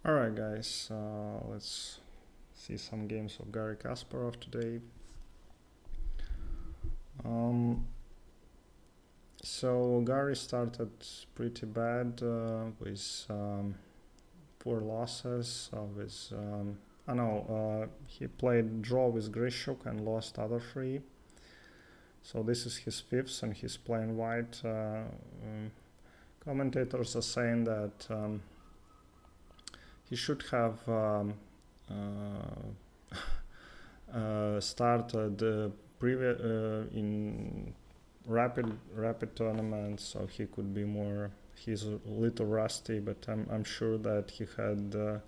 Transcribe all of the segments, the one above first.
Alright guys, let's see some games of Garry Kasparov today. So Garry started pretty bad with 4 losses of his, he played draw with Grischuk and lost other 3. So this is his 5th and he's playing white. Commentators are saying that he should have started in rapid tournaments, so he could be more. He's a little rusty, but I'm sure that he had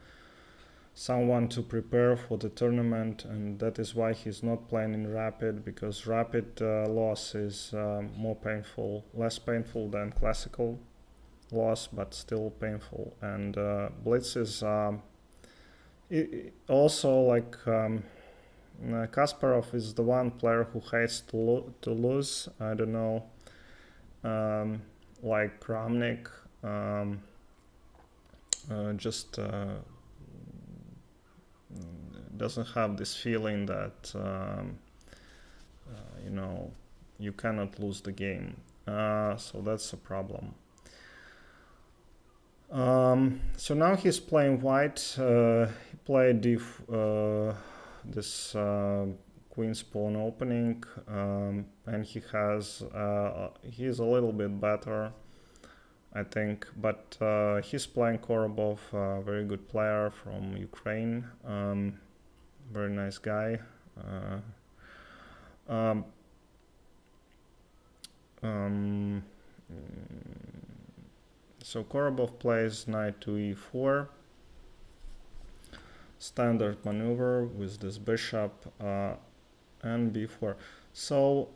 someone to prepare for the tournament, and that is why he's not playing in rapid, because rapid loss is more painful, less painful than classical loss, but still painful. And Blitz is also like Kasparov is the one player who hates to lose. I don't know, like Kramnik, just doesn't have this feeling that you know, you cannot lose the game. So that's a problem. So now he's playing white. He played this queen's pawn opening, and he's a little bit better, I think, but he's playing Korobov, a very good player from Ukraine, very nice guy. So Korobov plays knight to e4, standard maneuver with this bishop and b4. So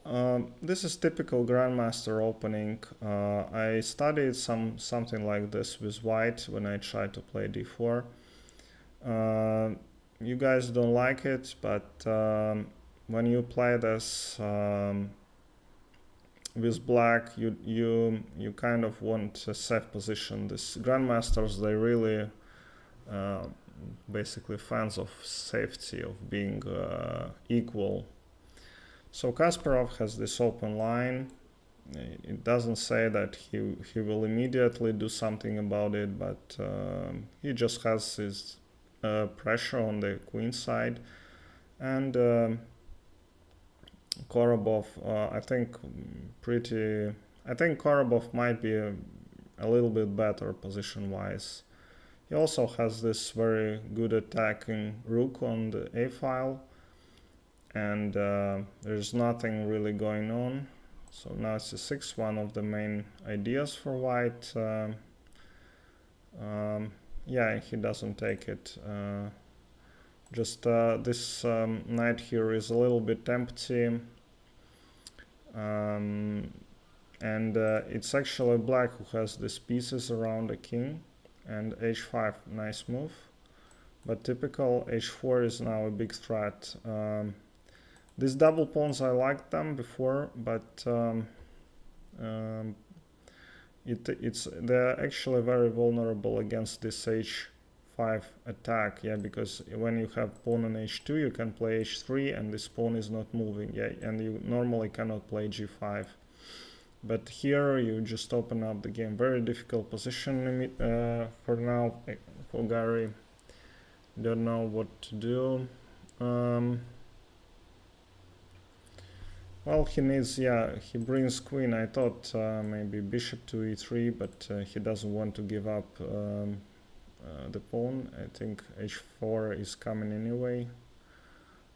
this is typical grandmaster opening. I studied something like this with white when I tried to play d4. You guys don't like it, but when you play this with black, you kind of want a safe position. These grandmasters, they really basically fans of safety, of being equal. So Kasparov has this open line. It doesn't say that he will immediately do something about it, but he just has his pressure on the queen side. And Korobov, I think Korobov might be a little bit better position-wise. He also has this very good attacking rook on the a file, and there's nothing really going on. So now it's c6, one of the main ideas for white. Yeah, he doesn't take it. This knight here is a little bit empty, and it's actually black who has these pieces around the king, and h5, nice move, but typical h4 is now a big threat. These double pawns, I liked them before, but they're actually very vulnerable against this h5 attack, yeah, because when you have pawn on h2, you can play h3 and this pawn is not moving, yeah, and you normally cannot play g5. But here you just open up the game. Very difficult position for now for Garry. Don't know what to do. Well, he needs, yeah, he brings queen. I thought maybe bishop to e3, but he doesn't want to give up the pawn. I think h4 is coming anyway.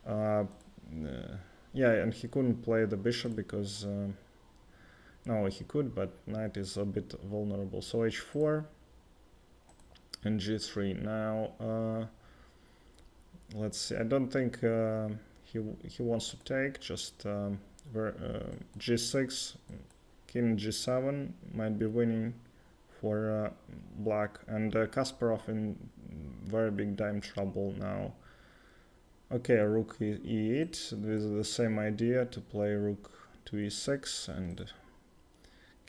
Yeah, and he couldn't play the bishop because no, he could, but knight is a bit vulnerable. So h4 and g3. Now let's see. I don't think he wants to take. Just g6, king g7 might be winning for black, and Kasparov in very big time trouble now. Okay, rook e8. This is the same idea, to play rook to e6 and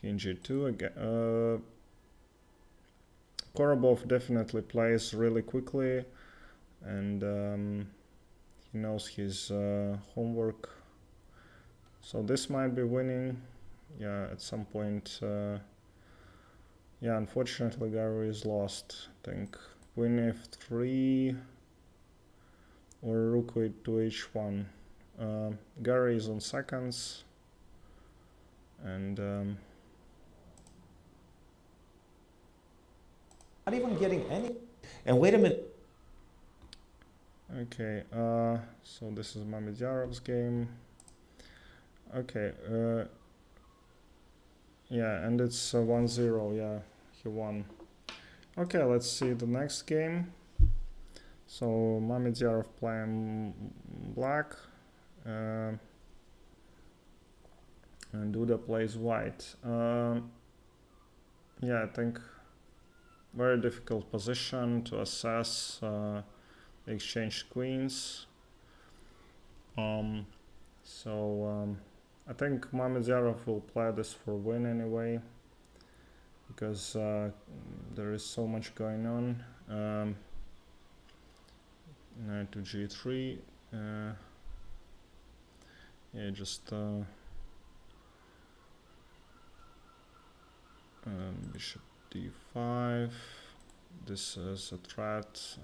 king g2 again. Korobov definitely plays really quickly, and he knows his homework. So this might be winning. Yeah, at some point. Yeah, unfortunately, Garry is lost. I think Queen f3 or Rook to h1. Garry is on seconds, and not even getting any. And wait a minute. Okay, so this is Mamedyarov's game. Okay, yeah, and it's 1-0, yeah, he won. Okay, let's see the next game. So Mamedyarov playing black, and Duda plays white. Yeah, I think very difficult position to assess. Exchange queens. I think Mamedyarov will play this for win anyway, because there is so much going on. Knight to g3. Yeah, just bishop d5. This is a threat.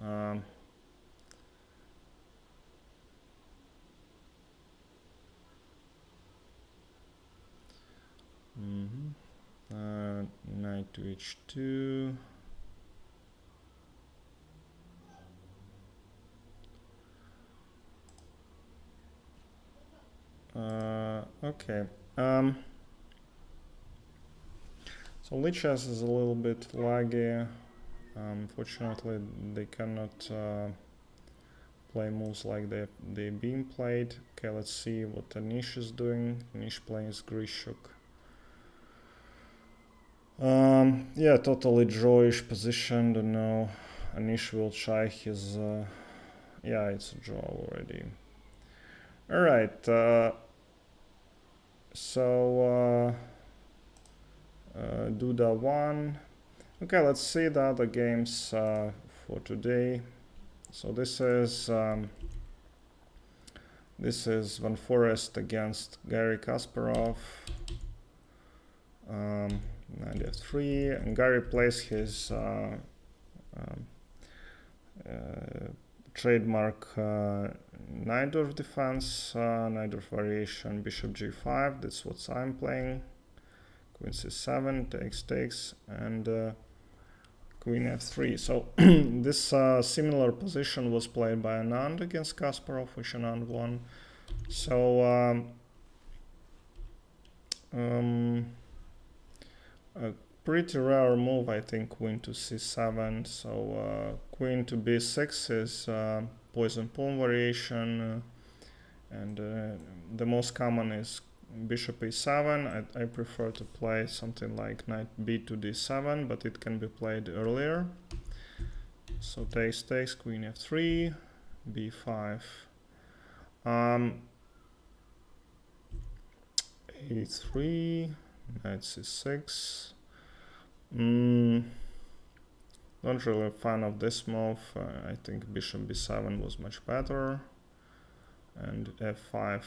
Knight to h2. Okay. So Lichess is a little bit laggy. Unfortunately, they cannot play moves like they're being played. Okay, let's see what Anish is doing. Anish plays Grischuk. Yeah, totally drawish position. Don't know. Anish will try his. Yeah, it's a draw already. All right. So Duda won. Okay, let's see the other games for today. So this is Van Forest against Garry Kasparov. Knight f3, and Garry plays his trademark Najdorf defense, Najdorf variation, bishop g5. That's what I'm playing. Queen c7, takes, and Queen f3. So this similar position was played by Anand against Kasparov, which Anand won. So a pretty rare move, I think, queen to c7. So queen to b6 is poison pawn variation, and the most common is bishop e7. I prefer to play something like knight b to d7, but it can be played earlier. So takes, queen f3, b5, a3, knight c6. Not really a fan of this move. I think bishop b7 was much better, and f5.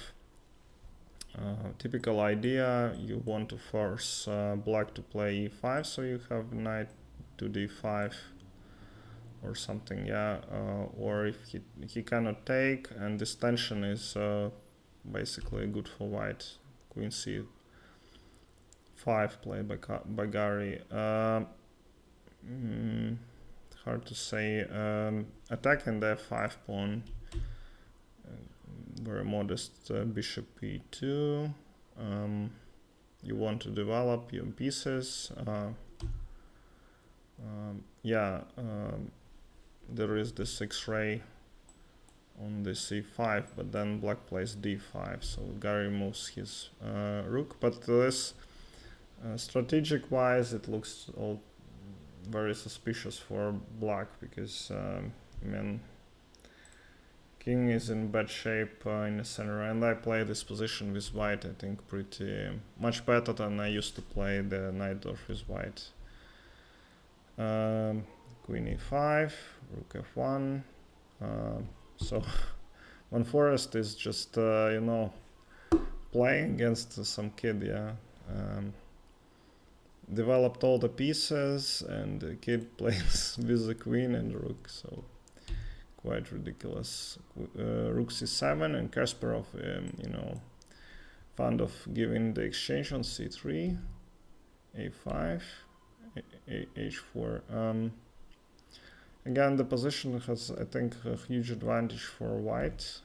Typical idea, you want to force black to play e5, so you have knight to d5 or something, yeah. Or if he cannot take, and this tension is basically good for white. Queen c5 played by Garry. Hard to say. Attacking the f5 pawn. Very modest bishop e2. You want to develop your pieces. There is this X-ray on the c5, but then black plays d5, so Garry moves his rook. But this strategic wise, it looks all very suspicious for black, because king is in bad shape in the center, and I play this position with white, I think, pretty much better than I used to play the Najdorf with white. Queen e5, rook f1. So Van Forest is just you know, playing against some kid, yeah. Developed all the pieces, and the kid plays with the queen and rook, so quite ridiculous. Rook c7, and Kasparov, you know, fond of giving the exchange on c3, a5, h4. Again, the position has, I think, a huge advantage for white.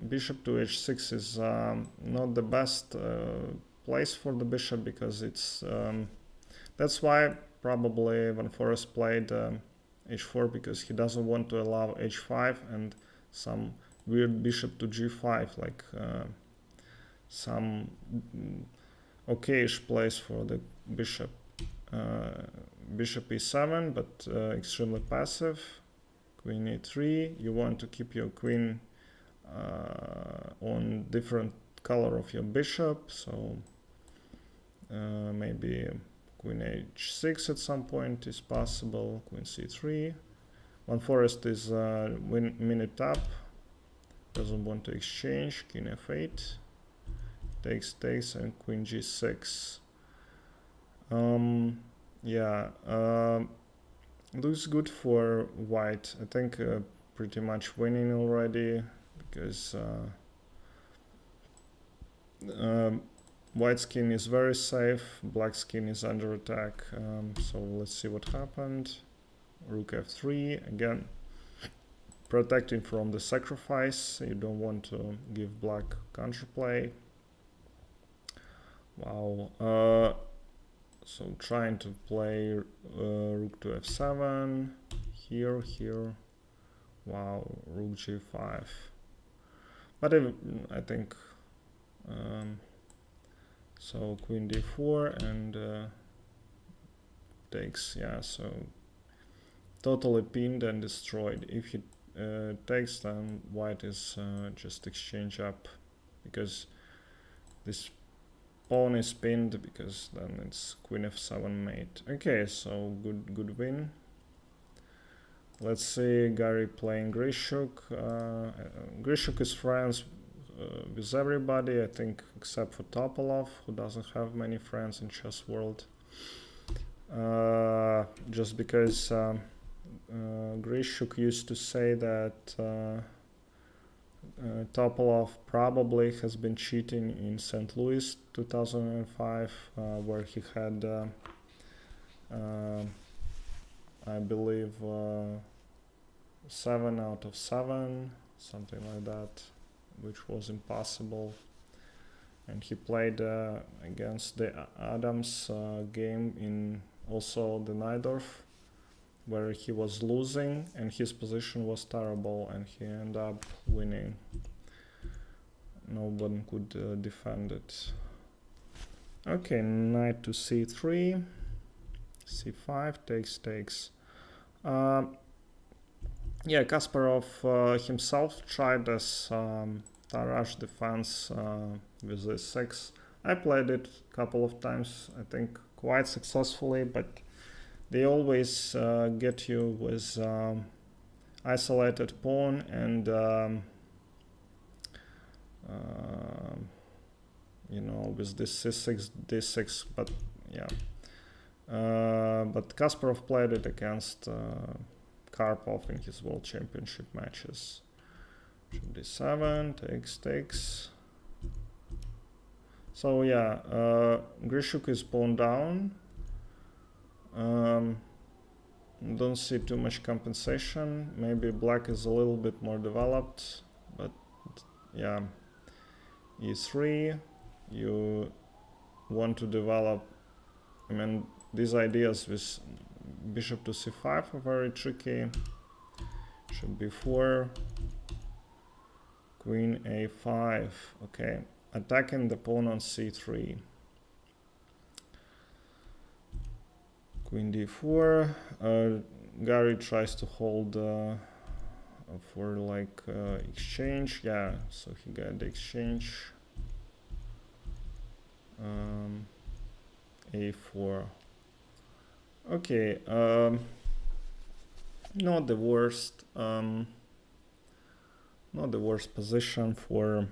Bishop to h6 is not the best place for the bishop, because it's that's why probably Van Forest played h4, because he doesn't want to allow h5 and some weird bishop to g5, like some okayish place for the bishop. Bishop e7, but extremely passive. Queen e3, you want to keep your queen on different color of your bishop, so maybe queen h6 at some point is possible. Queen c3. Van Forest is minute up, doesn't want to exchange. King f8, takes, and queen g6. Yeah, looks good for white. I think pretty much winning already, because white skin is very safe, black skin is under attack. So let's see what happened. Rook f3, again protecting from the sacrifice. You don't want to give black counterplay. Wow. So trying to play rook to f7, here. Wow, rook g5. But I think so. Queen d4 and takes. Yeah, so totally pinned and destroyed. If he takes, then white is just exchange up, because this pawn is pinned, because then it's queen f7 mate. Okay, so good win. Let's see Garry playing Grischuk. Grischuk is friends with everybody, I think, except for Topalov, who doesn't have many friends in chess world. Just because Grischuk used to say that Topalov probably has been cheating in St. Louis 2005, where he had, I believe, 7 out of 7, something like that, which was impossible. And he played against the Adams game in also the Najdorf, where he was losing and his position was terrible, and he ended up winning. No one could defend it. Okay, knight to c3, c5, takes. Yeah, Kasparov himself tried this Tarrasch defense with this6. I played it a couple of times, I think quite successfully, but they always get you with isolated pawn and you know, with this c6, d6, but yeah. But Kasparov played it against Karpov in his World Championship matches. d7, takes. So yeah, Grischuk is pawn down. Don't see too much compensation. Maybe black is a little bit more developed, but yeah. e3, you want to develop, I mean, these ideas with bishop to c5 are very tricky. Should be 4, queen a5. Okay, attacking the pawn on c3. Queen d4. Garry tries to hold for like exchange. Yeah, so he got the exchange. A4. Okay, not the worst, not the worst position for.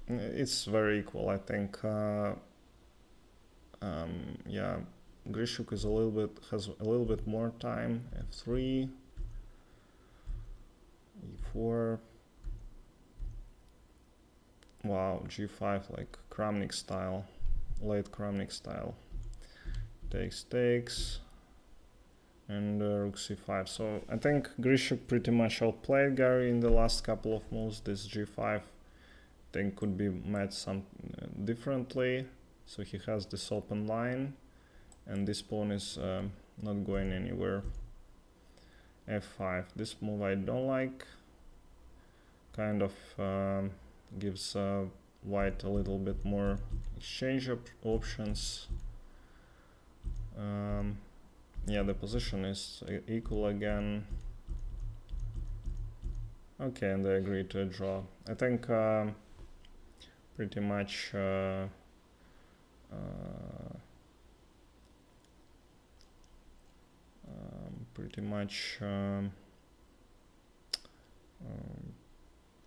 It's very equal, I think. Yeah, Grischuk is has a little bit more time. F3, E4. Wow, G5, like Kramnik style, late Kramnik style. Takes, and Rook C5. So I think Grischuk pretty much outplayed Garry in the last couple of moves. This G5 thing could be met some differently. So he has this open line, and this pawn is not going anywhere. F5. This move I don't like. Kind of gives white a little bit more exchange options. Yeah, the position is equal again. Okay, and they agree to a draw. I think pretty much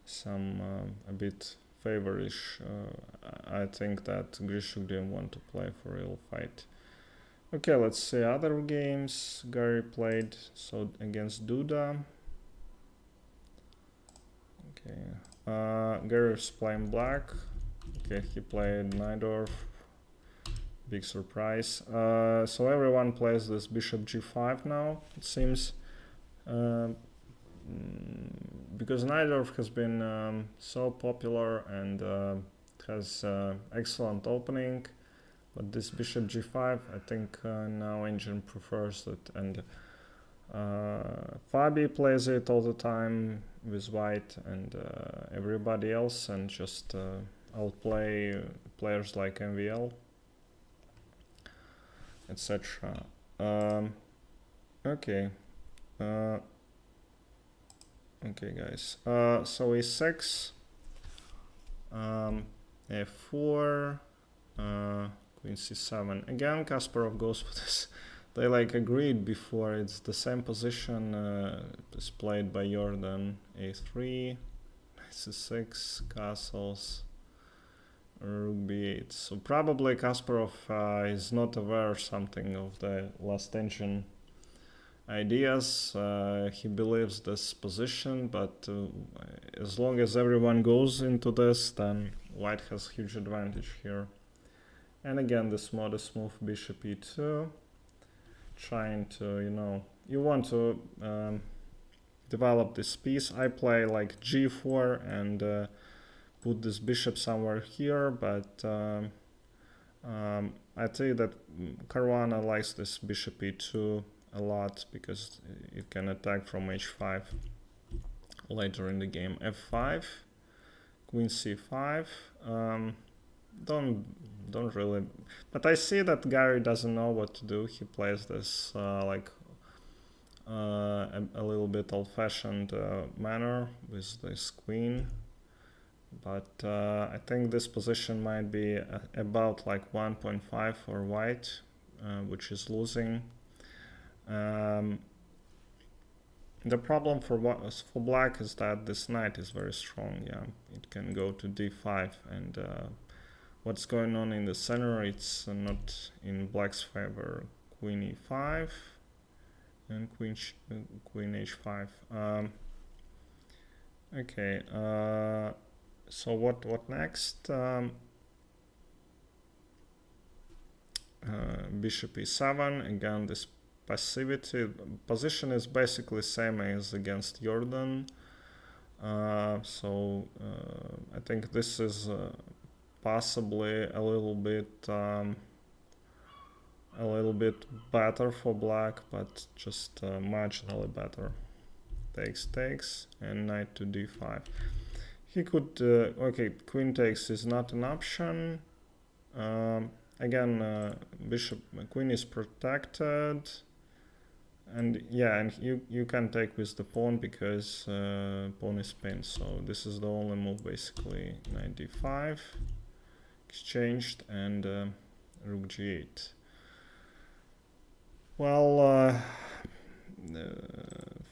some a bit favorish. I think that Grischuk didn't want to play for real fight. Okay, let's see other games Garry played. So against Duda. Okay, Gary's playing black. Okay, he played Najdorf. Big surprise. So everyone plays this bishop g5 now, it seems. Because Najdorf has been so popular and has excellent opening, but this bishop g5, I think now Engine prefers it, and Fabi plays it all the time with white and everybody else, and just outplay players like MVL, etc. Okay. Okay, guys. So e6, f4, queen c7. Again, Kasparov goes for this. They like agreed before. It's the same position is played by Jordan. a3, c6, castles, rook b8. So probably Kasparov is not aware or something of the last Engine ideas. He believes this position, but as long as everyone goes into this, then white has huge advantage here. And again, this modest move, bishop e2, trying to, you want to develop this piece. I play like g4 and put this bishop somewhere here, but I think that Caruana likes this bishop e2 a lot because it can attack from h5 later in the game. f5, queen c5. Don't really, but I see that Garry doesn't know what to do. He plays this like a little bit old-fashioned manner with this queen, but I think this position might be about like 1.5 for white, which is losing. The problem for black is that this knight is very strong. Yeah, it can go to d5, and what's going on in the center, it's not in black's favor. Queen e5 and queen h5. Okay, so what next? Bishop e7. Again, this passivity position is basically same as against Jordan. So I think this is possibly a little bit better for black, but just marginally better. Takes, and knight to d5. He could okay, queen takes is not an option. Again, queen is protected, and yeah, and you can take with the pawn because pawn is pinned. So this is the only move basically. Knight d5 exchanged, and rook g8. Well,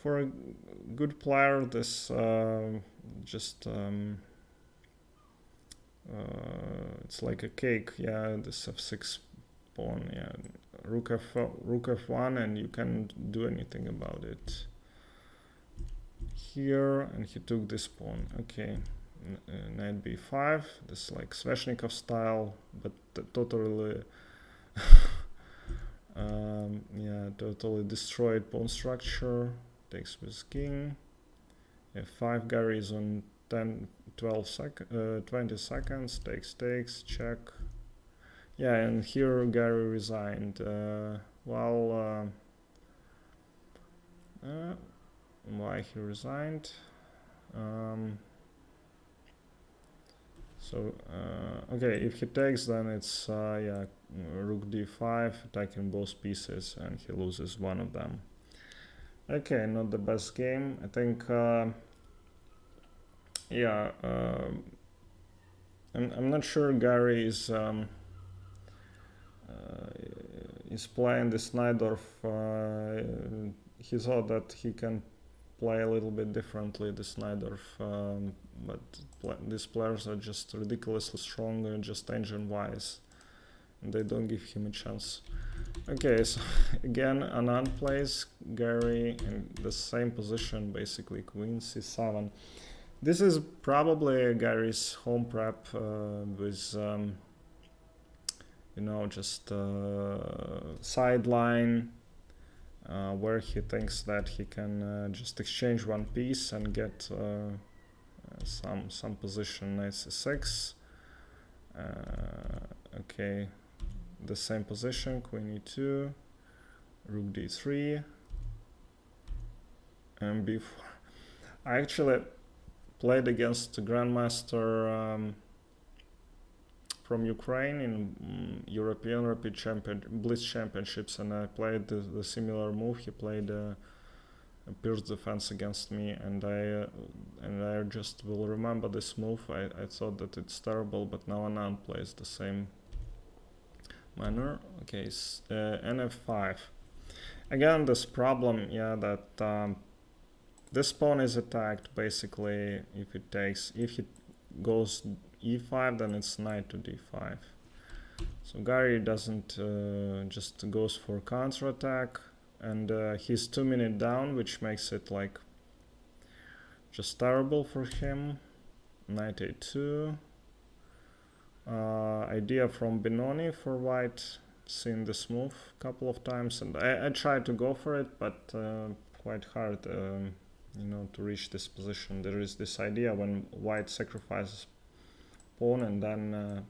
for a good player, this just it's like a cake. Yeah, this f6 pawn. Yeah, rook f1, and you can't do anything about it. Here, and he took this pawn. Okay, knight b5. This is like Sveshnikov style, but totally. Yeah, totally destroyed pawn structure. Takes with king. F5. Garry is on 20 seconds. Takes. Check. Yeah, and here Garry resigned. Why he resigned? Okay, if he takes, then it's yeah, rook d5, attacking both pieces, and he loses one of them. Okay, not the best game. I think, yeah, I'm not sure Garry is playing this Najdorf. He thought that he can play a little bit differently this Najdorf, but these players are just ridiculously strong, just engine-wise, and they don't give him a chance. Okay, so again Anand plays Garry in the same position, basically queen c7. This is probably Garry's home prep with you know, just sideline where he thinks that he can just exchange one piece and get some position. Knight c6. Okay, the same position, queen e2, rook d3, and b4. I actually played against the grandmaster from Ukraine in European Rapid Blitz Championships, and I played the similar move. He played a pierce defense against me, and I just will remember this move. I thought that it's terrible, but now Anand plays the same manner. Okay, nf5. Again, this problem, yeah, that this pawn is attacked basically if it takes. If it goes e5, then it's knight to d5. So Garry doesn't just goes for counter-attack, and he's 2 minutes down, which makes it like just terrible for him. Knight a2. Idea from Benoni for white. Seen this move a couple of times, and I tried to go for it, but quite hard, you know, to reach this position. There is this idea when white sacrifices pawn and then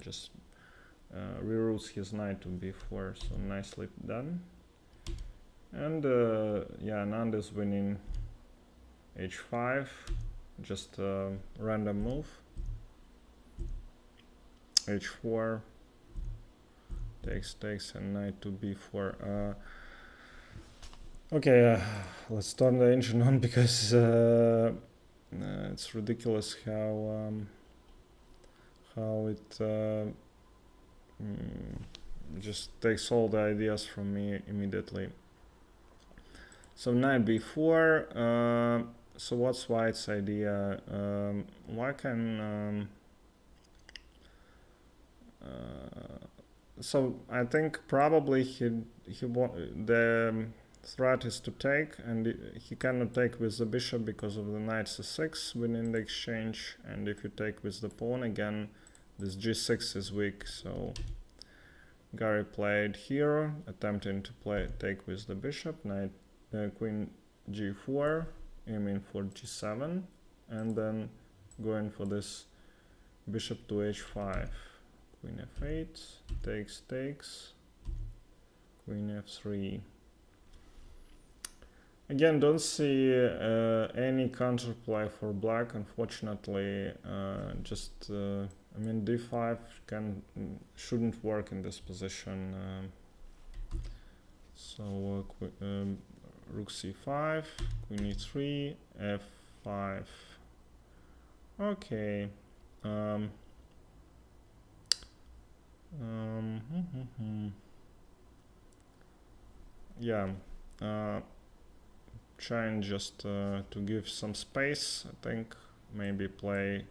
just reroutes his knight to b4, so nicely done. And yeah, Anand is winning h5, just a random move. h4, takes, and knight to b4. Okay, let's turn the engine on, because it's ridiculous how it just takes all the ideas from me immediately. So knight b4. So what's white's idea? Why can so I think probably the threat is to take, and he cannot take with the bishop because of the knight c6 winning the exchange, and if you take with the pawn again, this g6 is weak. So Garry played here, attempting to take with the bishop, queen g4, aiming for g7, and then going for this bishop to h5. Queen f8, takes, queen f3. Again, don't see any counterplay for black, unfortunately. I mean, d5 shouldn't work in this position. So rook c5, queen e3, f5. Okay. yeah, trying just to give some space. I think maybe play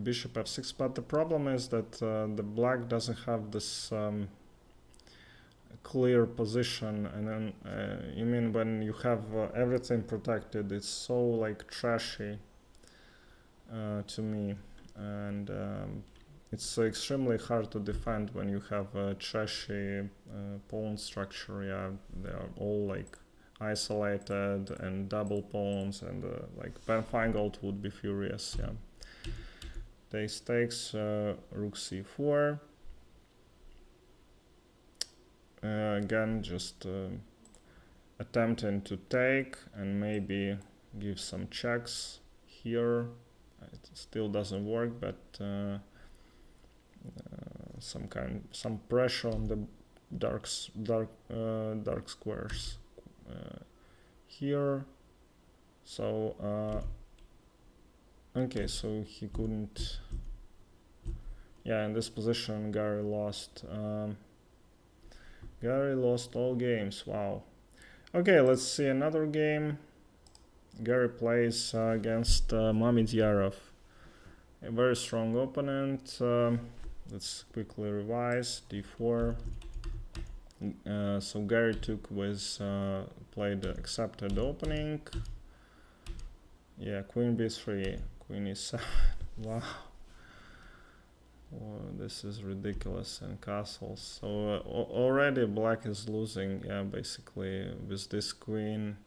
bishop f6, but the problem is that the black doesn't have this clear position, and then you mean when you have everything protected, it's so like trashy to me, and it's extremely hard to defend when you have a trashy pawn structure. Yeah, they are all like isolated and double pawns, and like Penfield would be furious. Yeah, takes rook c4. Again, just attempting to take and maybe give some checks here. It still doesn't work, but some pressure on the dark squares here. So okay, so he couldn't. Yeah, in this position, Garry lost. Garry lost all games. Wow. Okay, let's see another game. Garry plays against Mamedyarov, a very strong opponent. Let's quickly revise. D4. So Garry took with played accepted opening. Yeah, Queen B3, Queen E7. Wow. Oh, this is ridiculous, and castles. So already black is losing. Yeah, basically with this queen.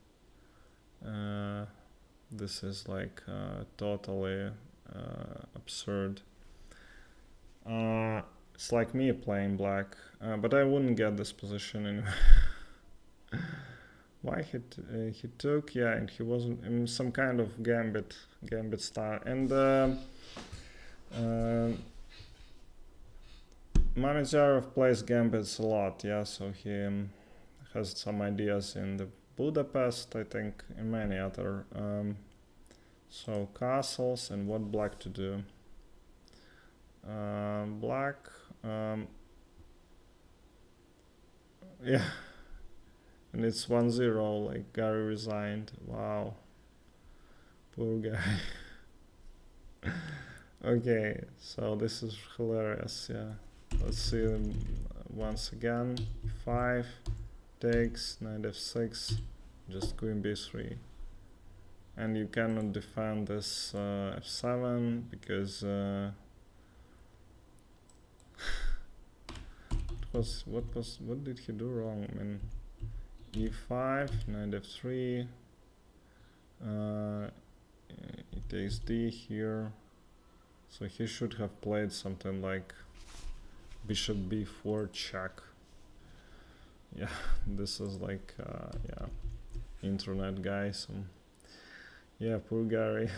This is like totally absurd. It's like me playing black, but I wouldn't get this position anyway. Why he took? Yeah, and he wasn't in some kind of gambit style, and Mamedyarov plays gambits a lot. Yeah, so he has some ideas in the Budapest, I think, and many other. So castles, and what black to do? Black, yeah, and it's 1-0, like Garry resigned. Wow, poor guy. Okay, so this is hilarious. Yeah, let's see them once again. 5 takes, knight f6, just queen b3, and you cannot defend this f7 because what did he do wrong? I mean, e5, knight f3, he takes d here, so he should have played something like bishop b4 check. Yeah, this is like yeah, internet guy. So yeah, poor Garry.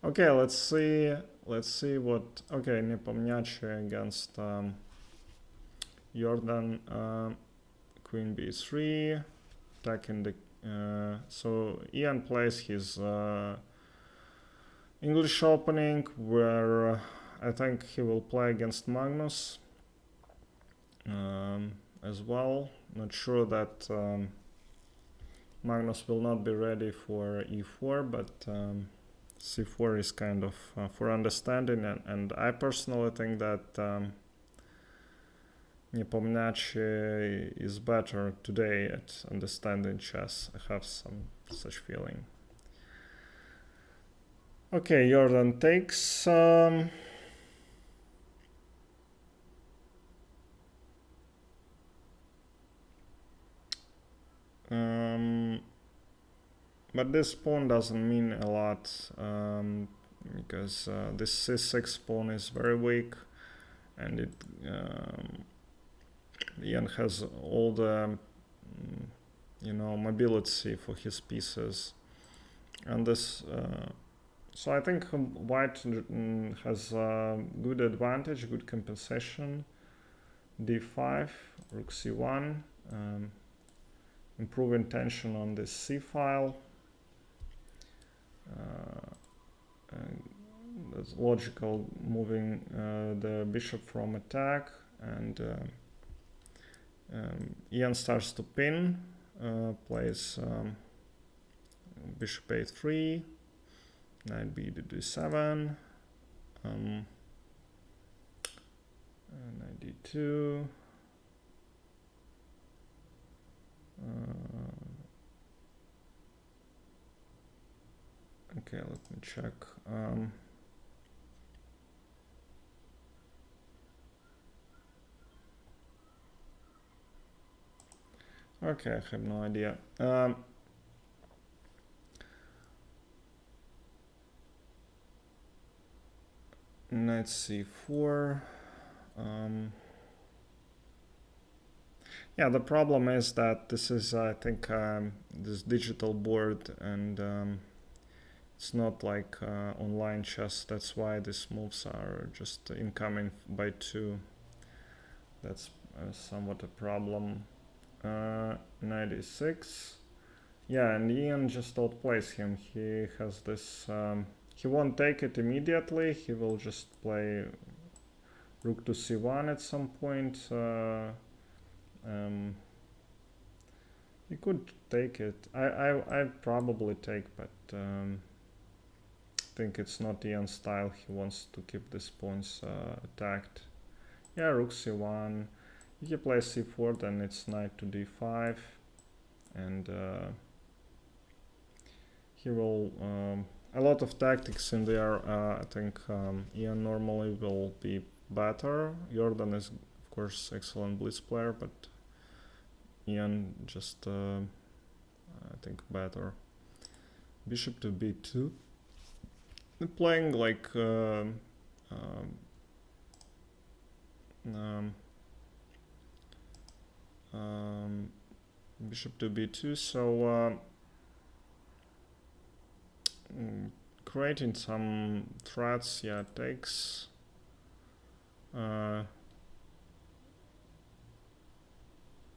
Okay, let's see what. Okay, Nepomniachtchi against Jordan. Queen b3, attacking the. So Ian plays his English opening, where I think he will play against Magnus as well. Not sure that Magnus will not be ready for e4, but c4 is kind of for understanding, and I personally think that Nepomniachtchi is better today at understanding chess. I have some such feeling. Okay, Jordan takes. But this pawn doesn't mean a lot because this c6 pawn is very weak, and it Ian has all the mobility for his pieces, and this. So I think white has good advantage, good compensation. d5, rook c1, improving tension on this c file. That's logical, moving the bishop from attack, and Ian starts to pin, plays bishop a3, knight b to d7, knight d2, okay, let me check. Okay, I have no idea. Knight c4. Yeah, the problem is that this is, I think, this digital board, and it's not like online chess. That's why these moves are just incoming by 2. That's somewhat a problem. Knight e6. Yeah, and Ian just outplays him. He has this... he won't take it immediately. He will just play rook to c1 at some point. He could take it. I'd probably take, but I think it's not Ian's style. He wants to keep these pawns attacked. Yeah, rook c1. If he plays c4, then it's knight to d5, and he will... a lot of tactics in there. I think Ian normally will be better. Jordan is, of course, excellent blitz player, but Ian just, I think, better. Bishop to b2. They're playing like bishop to b2, so creating some threats. Yeah, takes.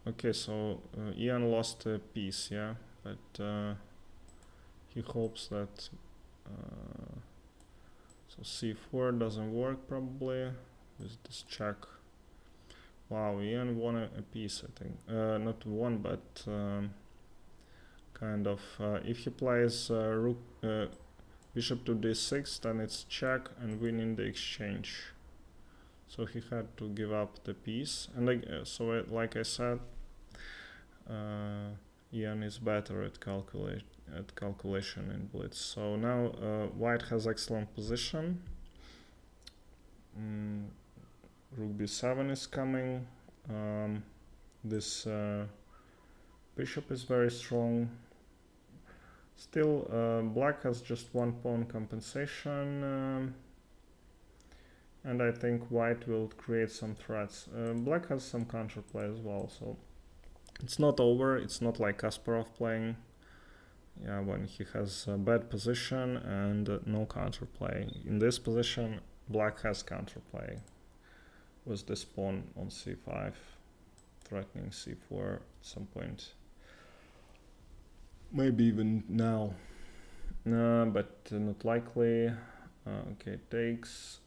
Okay, so Ian lost a piece, yeah, but he hopes that so c4 doesn't work probably with this check. Wow, Ian won a piece, I think. Not one, but kind of. If he plays rook, bishop to d6, then it's check and winning the exchange. So he had to give up the piece, and like I said, Ian is better at calculation in blitz. So now white has excellent position. Rook b7 is coming. This bishop is very strong. Still, black has just one pawn compensation, and I think white will create some threats. Black has some counterplay as well, so it's not over. It's not like Kasparov playing, yeah, when he has a bad position and no counterplay. In this position, black has counterplay with this pawn on c5, threatening c4 at some point. Maybe even now, but not likely. Okay, takes.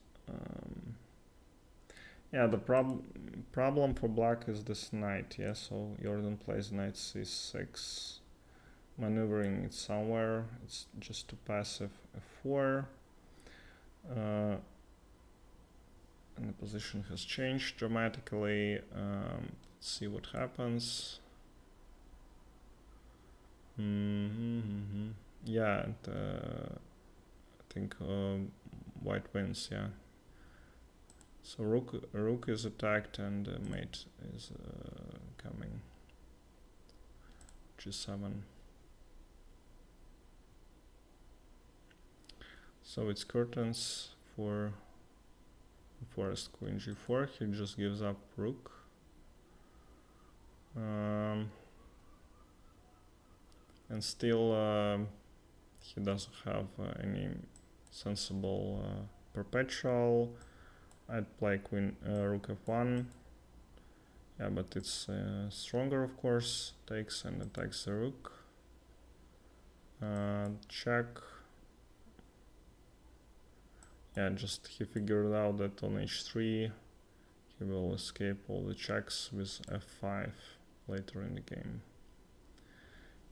Yeah, the problem for black is this knight. Yeah, so Jordan plays knight c6, maneuvering it somewhere. It's just too passive f4, and the position has changed dramatically. Let's see what happens. Yeah, and, I think white wins. Yeah. So rook is attacked and mate is coming. g7. So it's curtains for forest queen g4. He just gives up rook. And still he doesn't have any sensible perpetual. I'd play queen rook f1. Yeah, but it's stronger, of course. Takes and attacks the rook. Check. Yeah, just he figured out that on h3 he will escape all the checks with f5 later in the game.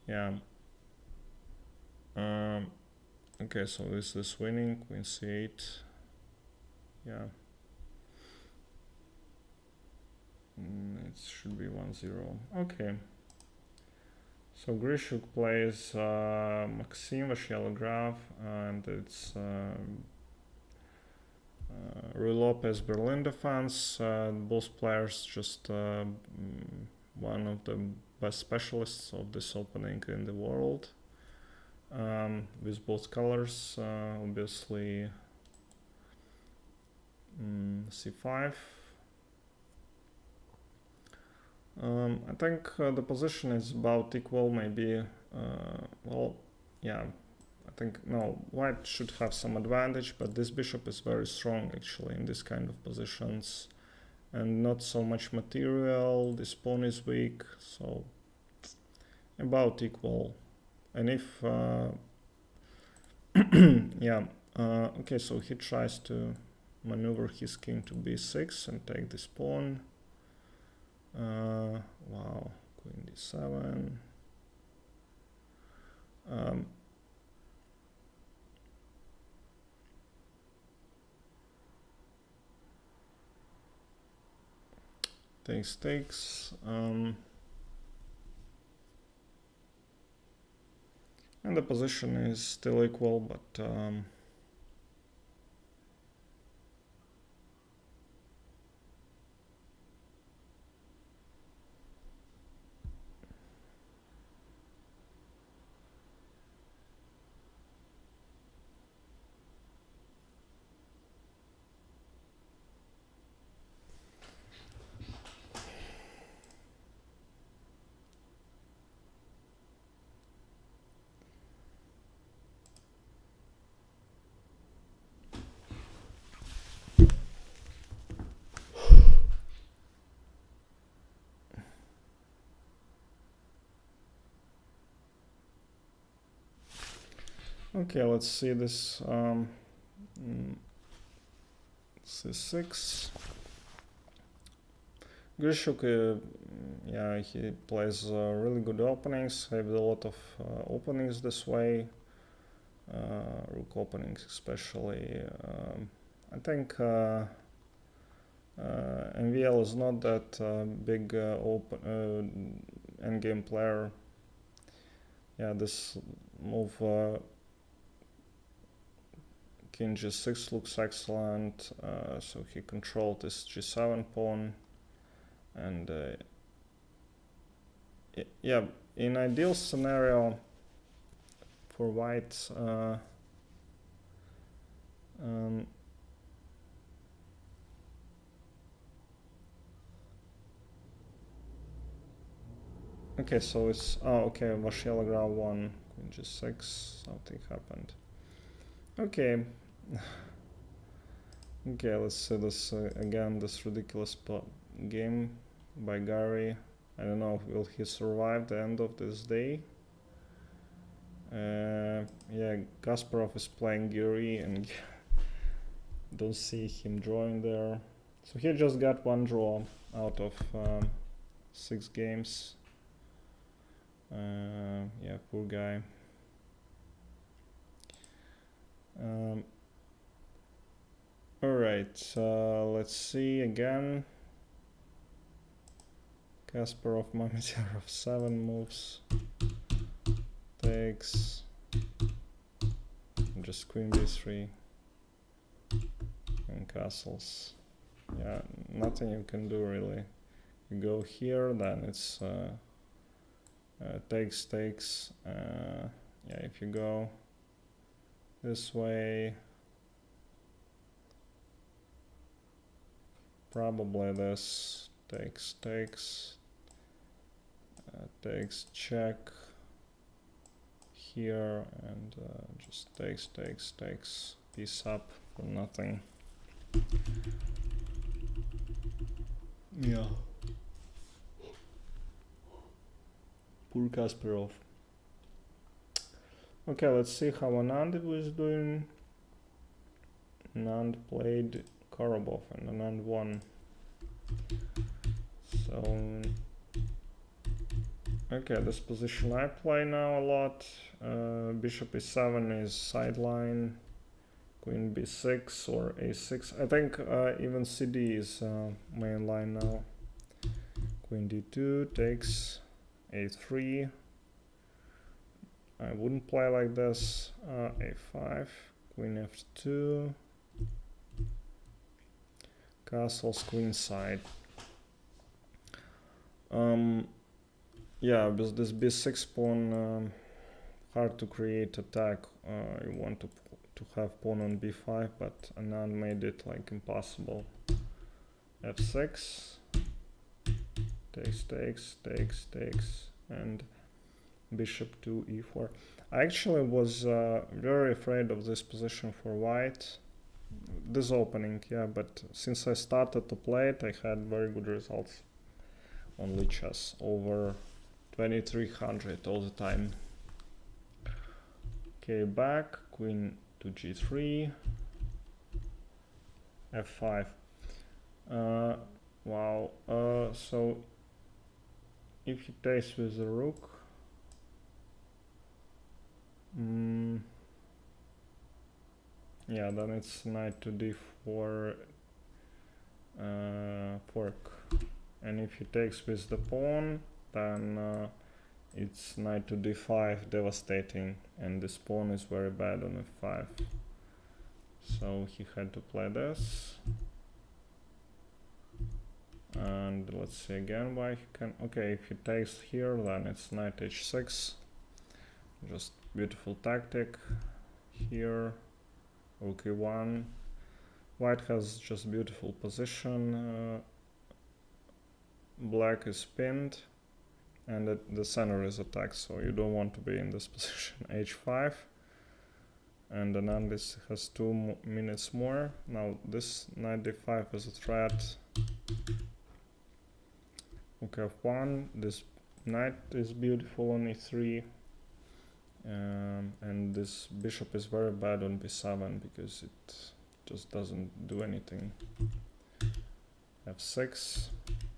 Yeah. Okay, so this is winning, queen c8. Yeah. It should be 1-0. Okay. So Grischuk plays Maxim Vashialograph, and it's Rui Lopez Berlin defense. Both players just one of the best specialists of this opening in the world. With both colors, obviously c5. I think the position is about equal, maybe. Well, yeah, I think no, white should have some advantage, but this bishop is very strong actually in this kind of positions, and not so much material. This pawn is weak, so about equal. And if yeah, okay, so he tries to maneuver his king to b6 and take this pawn. Wow, queen d7. Takes. And the position is still equal, but okay, let's see this c6. Grischuk, yeah, he plays really good openings. I have a lot of openings this way, rook openings especially. I think MVL is not that big endgame player. Yeah, this move king g6 looks excellent, so he controlled this g7 pawn, and yeah, in ideal scenario for white, okay, so it's okay, Vashialograph won, queen g6, something happened. Okay. Okay, let's see this again, this ridiculous game by Garry. I don't know, will he survive the end of this day? Yeah, Kasparov is playing Giri, and don't see him drawing there. So he just got one draw out of 6 games. Yeah, poor guy. Alright, let's see again. Kasparov, Mamedyarov, 7 moves. Takes. Just queen b3. And castles. Yeah, nothing you can do really. You go here, then it's takes. Yeah, if you go this way, probably this takes, takes check here, and just takes, piece up for nothing. Yeah. Poor Kasparov. Okay, let's see how Anand was doing. Anand played Karabov and Anand won. So okay, this position I play now a lot. Bishop e7 is sideline. Queen b6 or a6. I think even cd is main line now. Queen d2 takes a3. I wouldn't play like this. A5, queen f2, castles queenside. Yeah, with this b6 pawn, hard to create attack. You want to have pawn on b5, but Anand made it like impossible. f6, takes, and bishop to e4. I actually was very afraid of this position for white, this opening, yeah, but since I started to play it, I had very good results on Lichess, over 2300 all the time. Okay, back, queen to g3, f5. Wow, so if he takes with the rook, yeah, then it's knight to d4 fork, and if he takes with the pawn, then it's knight to d5, devastating, and this pawn is very bad on f5. So he had to play this. And let's see again why he can. Okay, if he takes here, then it's knight h6. Just beautiful tactic. Here, rook e1. White has just beautiful position. Black is pinned, and the center is attacked, so you don't want to be in this position. h5. And Anand has 2 minutes more. Now this knight d5 is a threat. Okay, f1, this knight is beautiful on e3, and this bishop is very bad on b7 because it just doesn't do anything. f6,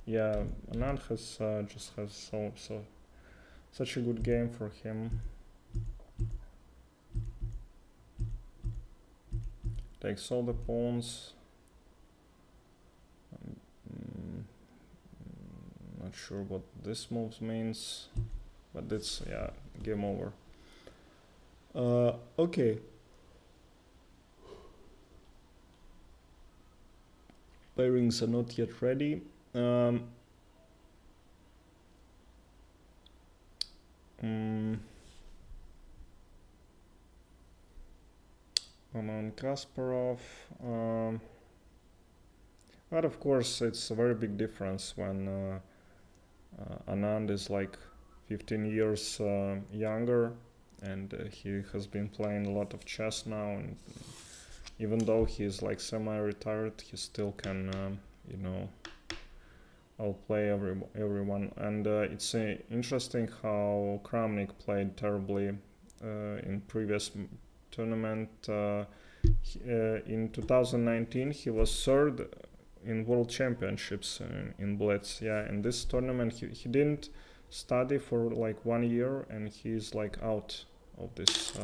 yeah, Anand has just has such a good game for him. Takes all the pawns. Not sure what this move means, but it's, yeah, game over. Okay. Pairings are not yet ready. Anand Kasparov. But of course, it's a very big difference when Anand is like 15 years younger, and he has been playing a lot of chess now, and even though he is like semi-retired, he still can, you know, outplay everyone. And it's interesting how Kramnik played terribly in previous tournament. In 2019, he was third in World Championships in Blitz, yeah. In this tournament, he didn't study for like 1 year, and he's like out of this.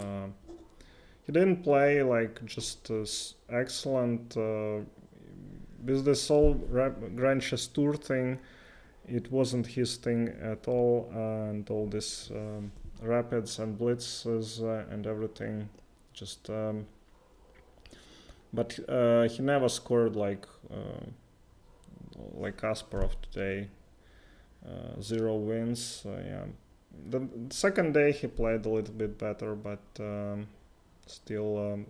He didn't play like just excellent with this whole Grand Chess Tour thing. It wasn't his thing at all, and all this rapids and blitzes and everything. Just but he never scored like Kasparov today. 0 wins. Yeah, the second day he played a little bit better, but still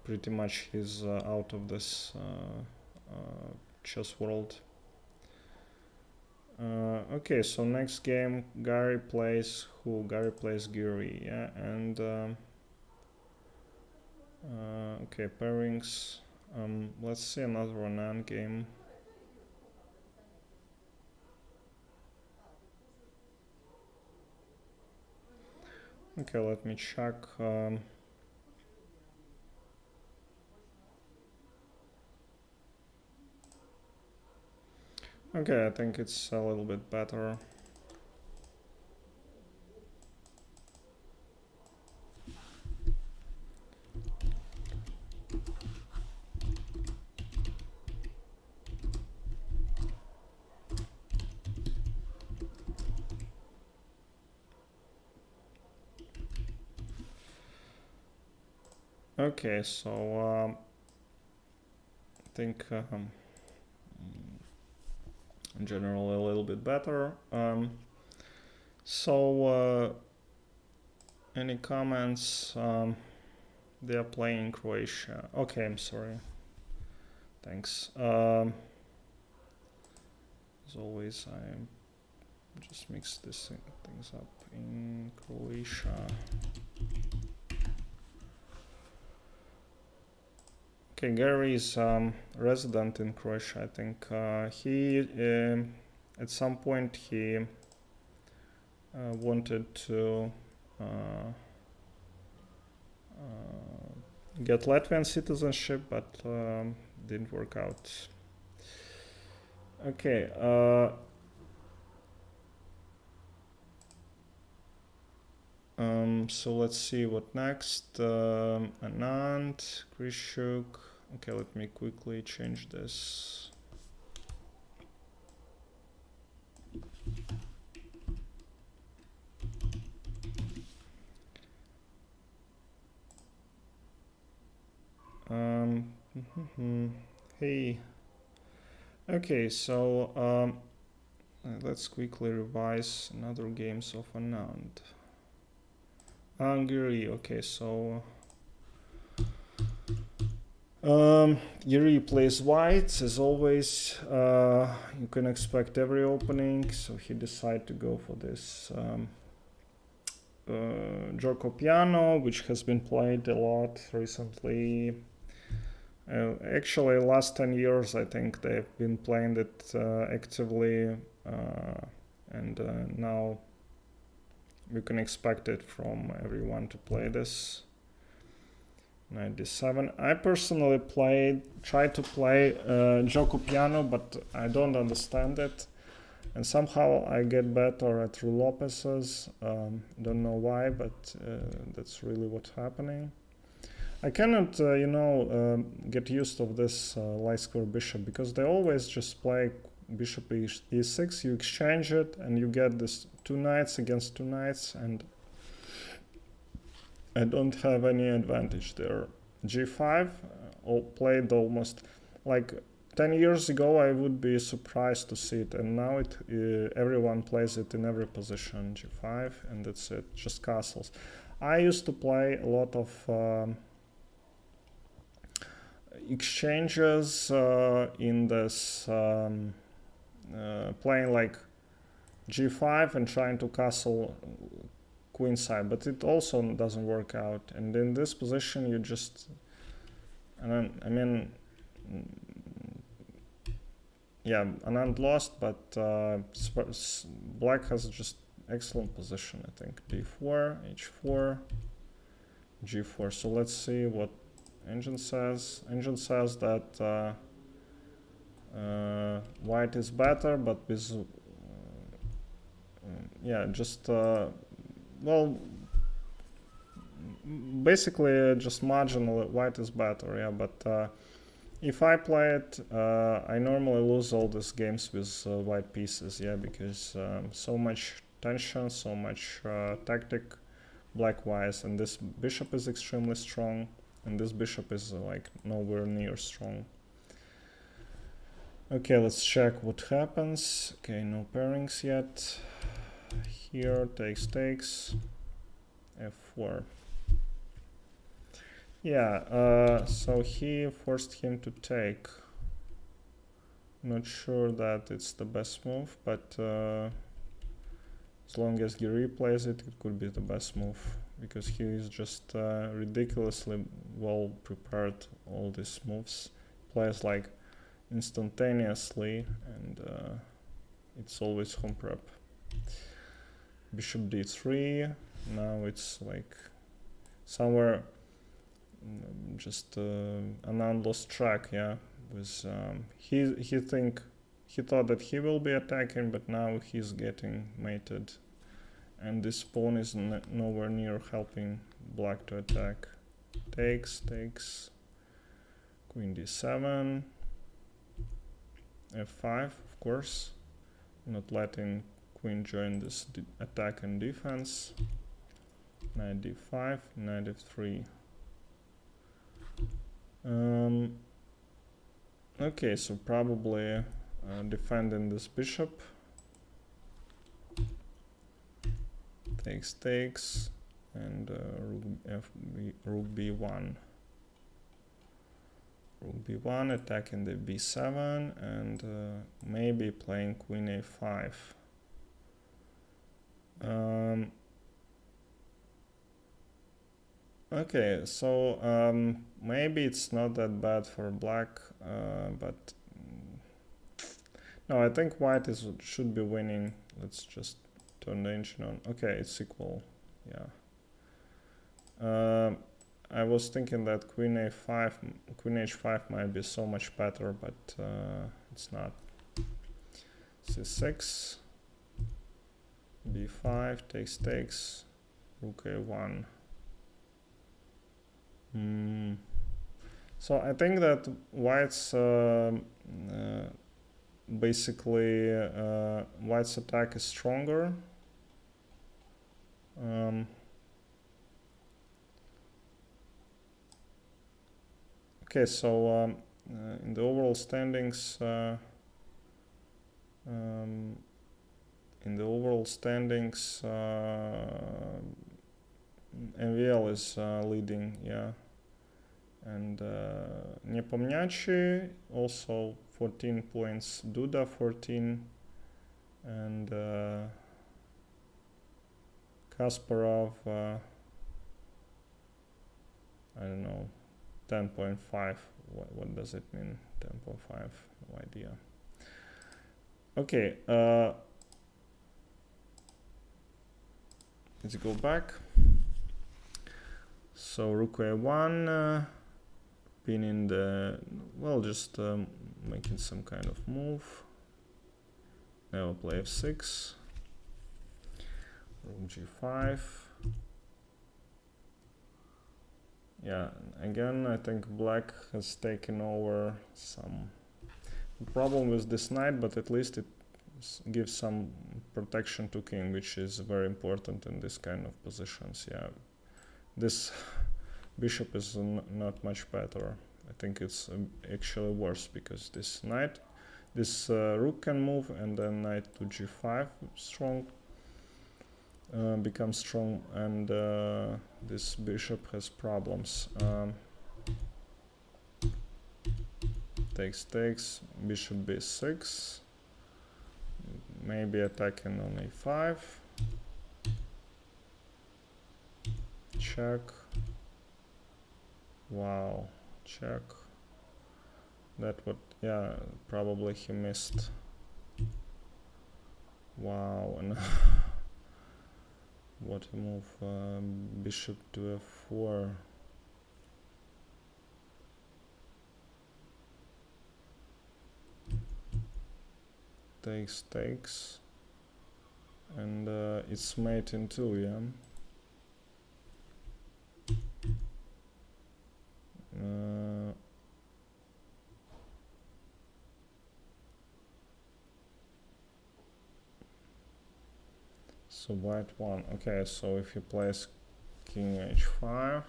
pretty much he's out of this chess world. Okay, so next game Garry plays who? Garry plays Giri, yeah, and okay, pairings. Let's see another Anand game. Okay, let me check. Okay, I think it's a little bit better. Okay, so I think in general a little bit better. So any comments? They are playing Croatia. Okay, I'm sorry. Thanks. As always, I just mix these things up in Croatia. Okay, Garry is resident in Croatia, I think. He, at some point, he wanted to get Latvian citizenship, but didn't work out. Okay. So let's see what next. Anand, Grischuk. Okay, let me quickly change this. Hey. Okay, so let's quickly revise another games of Anand. Giri, okay, so Giri plays white as always. You can expect every opening, so he decided to go for this Gioco Piano, which has been played a lot recently. Actually, last 10 years, I think they've been playing it actively, and now we can expect it from everyone to play this. 97. I personally tried to play Gioco Piano, but I don't understand it. And somehow I get better at Rue Lopez's. Don't know why, but that's really what's happening. I cannot, get used of this light square bishop, because they always just play bishop e6, you exchange it, and you get this 2 knights against 2 knights, and I don't have any advantage there. G5, played almost like 10 years ago. I would be surprised to see it, and now everyone plays it in every position. G5, and that's it, just castles. I used to play a lot of exchanges in this playing like G5 and trying to castle queenside, but it also doesn't work out. And in this position, you just, yeah, Anand lost, but black has just excellent position, I think. D4, H4, G4. So let's see what Engine says. Engine says that white is better, but with yeah, just well, basically just marginal white is better, yeah. But if I play it, I normally lose all these games with white pieces, yeah, because so much tension, so much tactic black-wise, and this bishop is extremely strong, and this bishop is like nowhere near strong. Okay, let's check what happens. Okay, no pairings yet. Here, takes, f4. Yeah, so he forced him to take. Not sure that it's the best move, but as long as Giri plays it, it could be the best move, because he is just ridiculously well prepared. All these moves, plays like instantaneously, and it's always home prep. Bishop d3. Now it's like somewhere just Anand lost track, yeah. With he he thought that he will be attacking, but now he's getting mated. And this pawn is nowhere near helping black to attack. Takes, queen d7, f5, of course, not letting queen join this attack and defense. Knight d5, knight f3. Okay, so probably defending this bishop. Takes, and rook b1. Rook b1, attacking the b7, and maybe playing queen a5. Okay, so maybe it's not that bad for black, but no, I think white should be winning. Let's just turn the engine on. Okay, it's equal. Yeah. I was thinking that queen a5, queen h5 might be so much better, but it's not. c6, b5, takes, rook a1. So I think that white's basically white's attack is stronger. Okay, so in the overall standings, MVL is leading, yeah, and Nepomniachtchi also 14 points, Duda 14, and Kasparov, I don't know, 10.5. What does it mean? 10.5, no idea. Okay, let's go back. So rook a1, pinning the, well, just making some kind of move. Now play f6, rook g5. Yeah, again, I think black has taken over some problem with this knight, but at least it gives some protection to king, which is very important in this kind of positions. Yeah, this bishop is not much better. I think it's actually worse, because this knight, this rook can move, and then knight to g5 strong, becomes strong, and this bishop has problems. Takes, bishop b6, maybe attacking on a5, check, wow, check, that what, yeah, probably he missed, wow, and what a move, bishop to f4. Takes, and it's mate in 2, yeah. So white won. Okay, so if he plays king h5,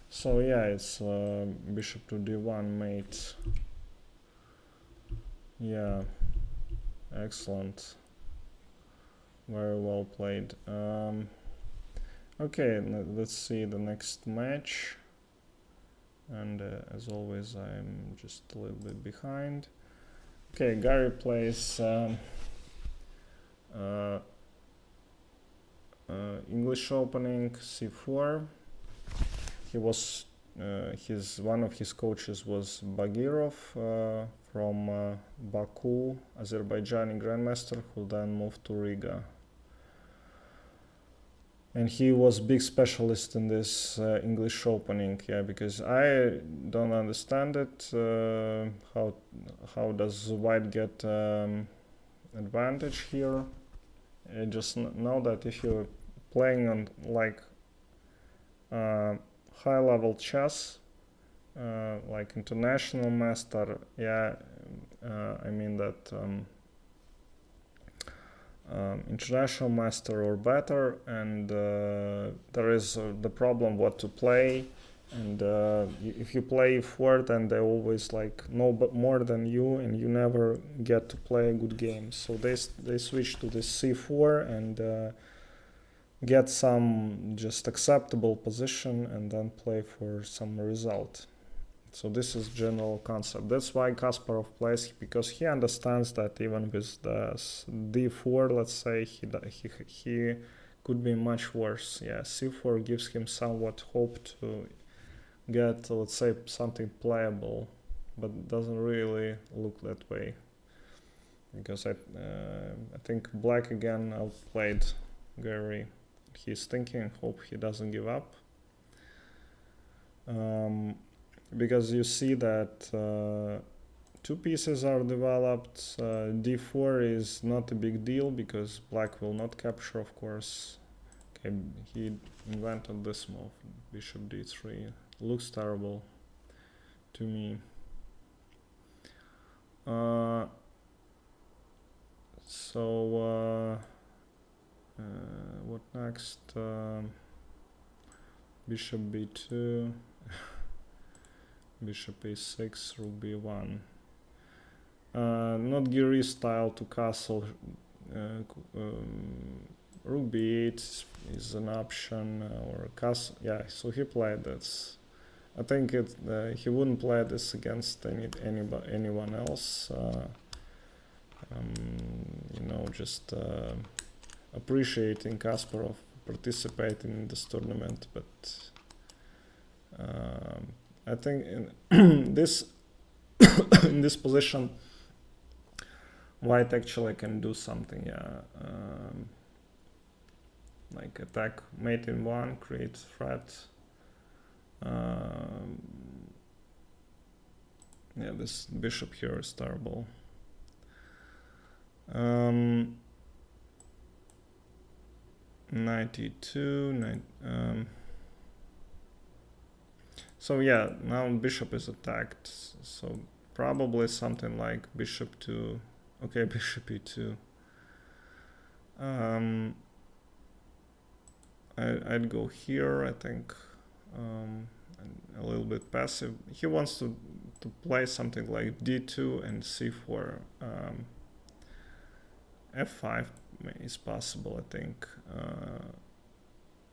so yeah, it's bishop to d1 mate. Yeah, excellent, very well played. Okay, let's see the next match, and as always I'm just a little bit behind. Okay, Garry plays English opening c4. He was one of his coaches was Mamedyarov from Baku, Azerbaijani grandmaster, who then moved to Riga. And he was big specialist in this English opening, yeah, because I don't understand it. How does white get advantage here? I just know that if you're playing on like high-level chess, like international master, yeah, I mean that international master or better, and there is the problem what to play, and if you play e4, then they always like know more than you, and you never get to play a good game. So they switch to this c4 and get some just acceptable position and then play for some result. So this is general concept. That's why Kasparov plays, because he understands that even with the d4, let's say, he could be much worse. Yeah, c4 gives him somewhat hope to get, let's say, something playable, but it doesn't really look that way. Because I think black again outplayed Garry. He's thinking, hope he doesn't give up. Because you see that two pieces are developed. d4 is not a big deal because black will not capture, of course. Okay, he invented this move, bishop d3. Looks terrible to me. What next? Bishop b2. Bishop a6, rook b1. Not Giri style to castle. Rook b8 is an option, or castle. Yeah, so he played this. I think he wouldn't play this against anyone else. You know, just appreciating Kasparov participating in this tournament, but I think in this in this position, white actually can do something. Yeah, like attack mate in one, create threat. Yeah, this bishop here is terrible. 92. So yeah, now bishop is attacked. So probably something like bishop to, okay, bishop e2. I'd go here, I think, a little bit passive. He wants to play something like d2 and c4. f5 is possible, I think.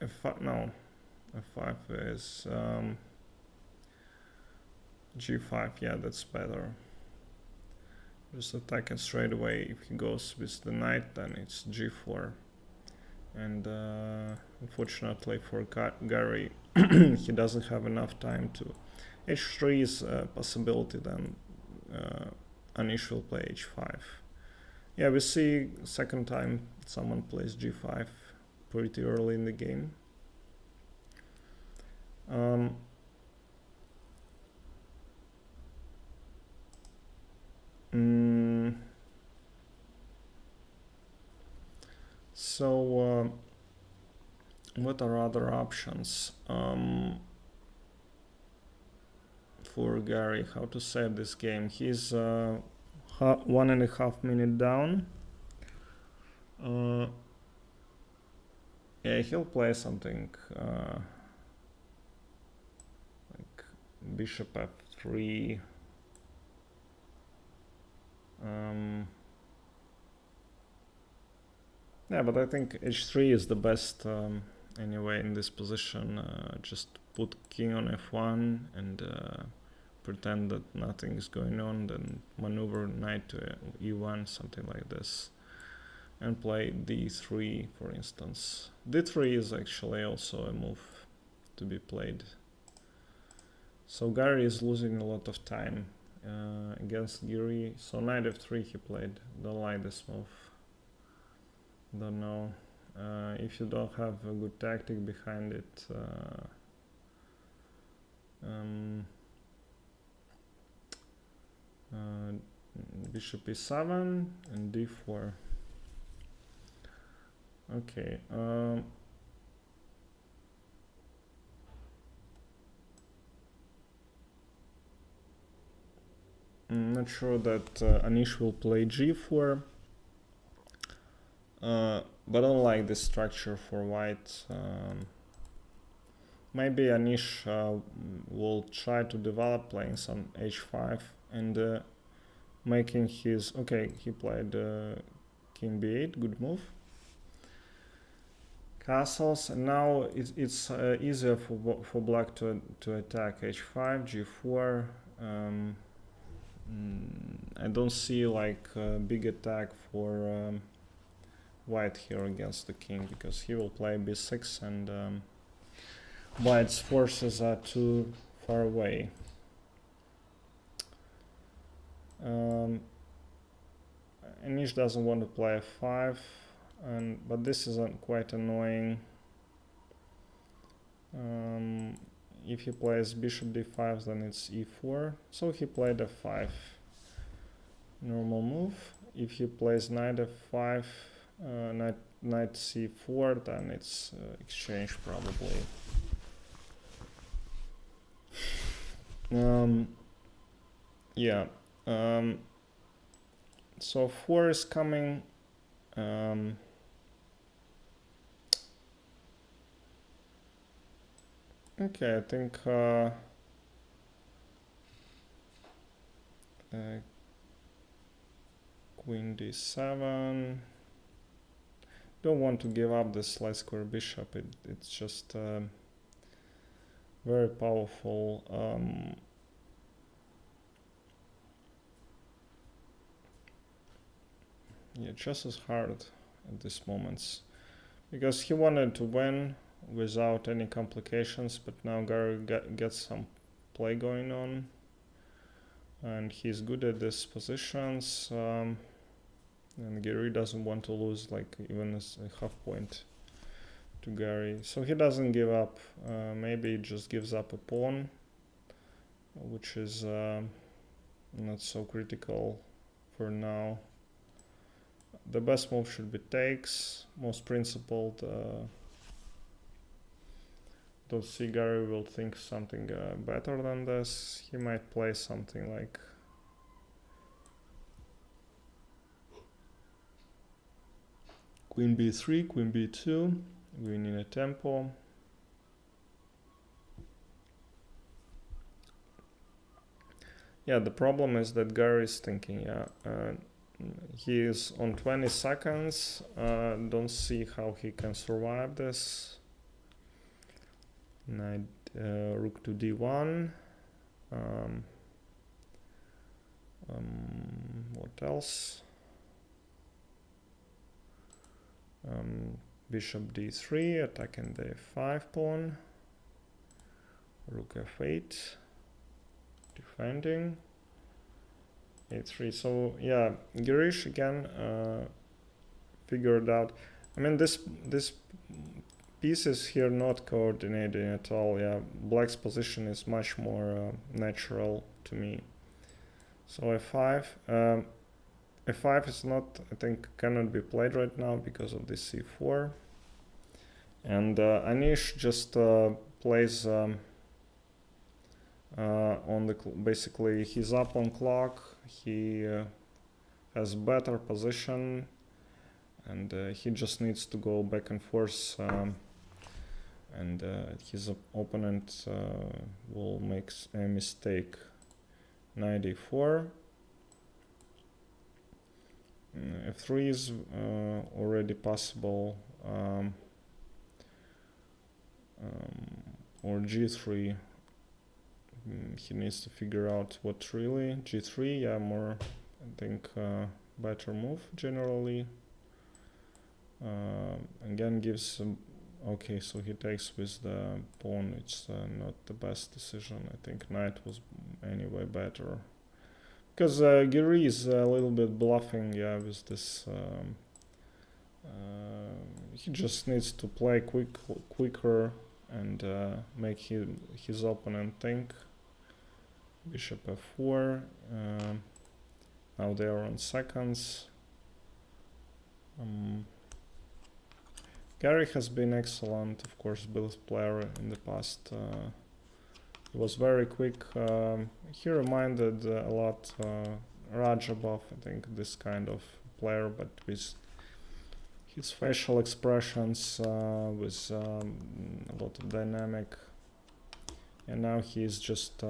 f5, no, f5 is g5, yeah, that's better. Just attack it straight away. If he goes with the knight, then it's g4. And unfortunately for Garry, he doesn't have enough time to. h3 is a possibility, then Anish will play h5. Yeah, we see second time someone plays g5 pretty early in the game. So what are other options for Garry? How to save this game? He's 1.5 minutes down. Yeah, he'll play something like bishop f3. Yeah, but I think h3 is the best anyway in this position. Just put king on f1 and pretend that nothing is going on, then maneuver knight to e1, something like this, and play d3, for instance. d3 is actually also a move to be played. So Garry is losing a lot of time against Giri. So knight f3 he played. Don't like this move. Don't know. If you don't have a good tactic behind it, bishop e7 and d4. Okay. I'm not sure that Anish will play g4, but I don't like this structure for white. Maybe Anish will try to develop playing some h5 and making his... Okay, he played king b8, good move. Castles, and now it's easier for black to attack h5, g4. I don't see like a big attack for white here against the king, because he will play b6 and white's forces are too far away. Anish doesn't want to play f5, but this is quite annoying. If he plays bishop d5, then it's e4. So he played f5. Normal move. If he plays knight f5, knight c4, then it's exchange probably. Yeah. So 4 is coming. Okay, I think queen d7. Don't want to give up this light square bishop. It's just very powerful. Yeah, chess is hard at these moments because he wanted to win without any complications, but now Garry gets some play going on and he's good at these positions, and Giri doesn't want to lose like even a half point to Garry, so he doesn't give up. Maybe he just gives up a pawn, which is not so critical for now. The best move should be takes, most principled. Don't see Garry will think something better than this. He might play something like queen b3, queen b2, winning a tempo. Yeah, the problem is that Garry is thinking, he is on 20 seconds. Don't see how he can survive this. Knight, rook to d1. What else? Bishop d3, attacking the f5 pawn. Rook f8, defending. a3. So yeah, Girish again figured out. I mean, this piece is here not coordinating at all. Yeah, black's position is much more natural to me. So f5. f5 is not, I think, cannot be played right now because of this c4. And Anish just plays on the basically he's up on clock. He has better position, and he just needs to go back and forth, and his opponent will make a mistake. Knight e4. f3 is already possible, or g3. He needs to figure out what really. g3, yeah, more, I think, better move generally. Again, gives okay, so he takes with the pawn. It's not the best decision. I think knight was anyway better. Because Giri is a little bit bluffing, yeah, with this. He just needs to play quicker and make his opponent think. Bishop f4. Now they are on seconds. Garry has been excellent, of course, Blitz player in the past. He was very quick. He reminded a lot Rajabov, I think, this kind of player, but with his facial expressions, with a lot of dynamic. And now he's just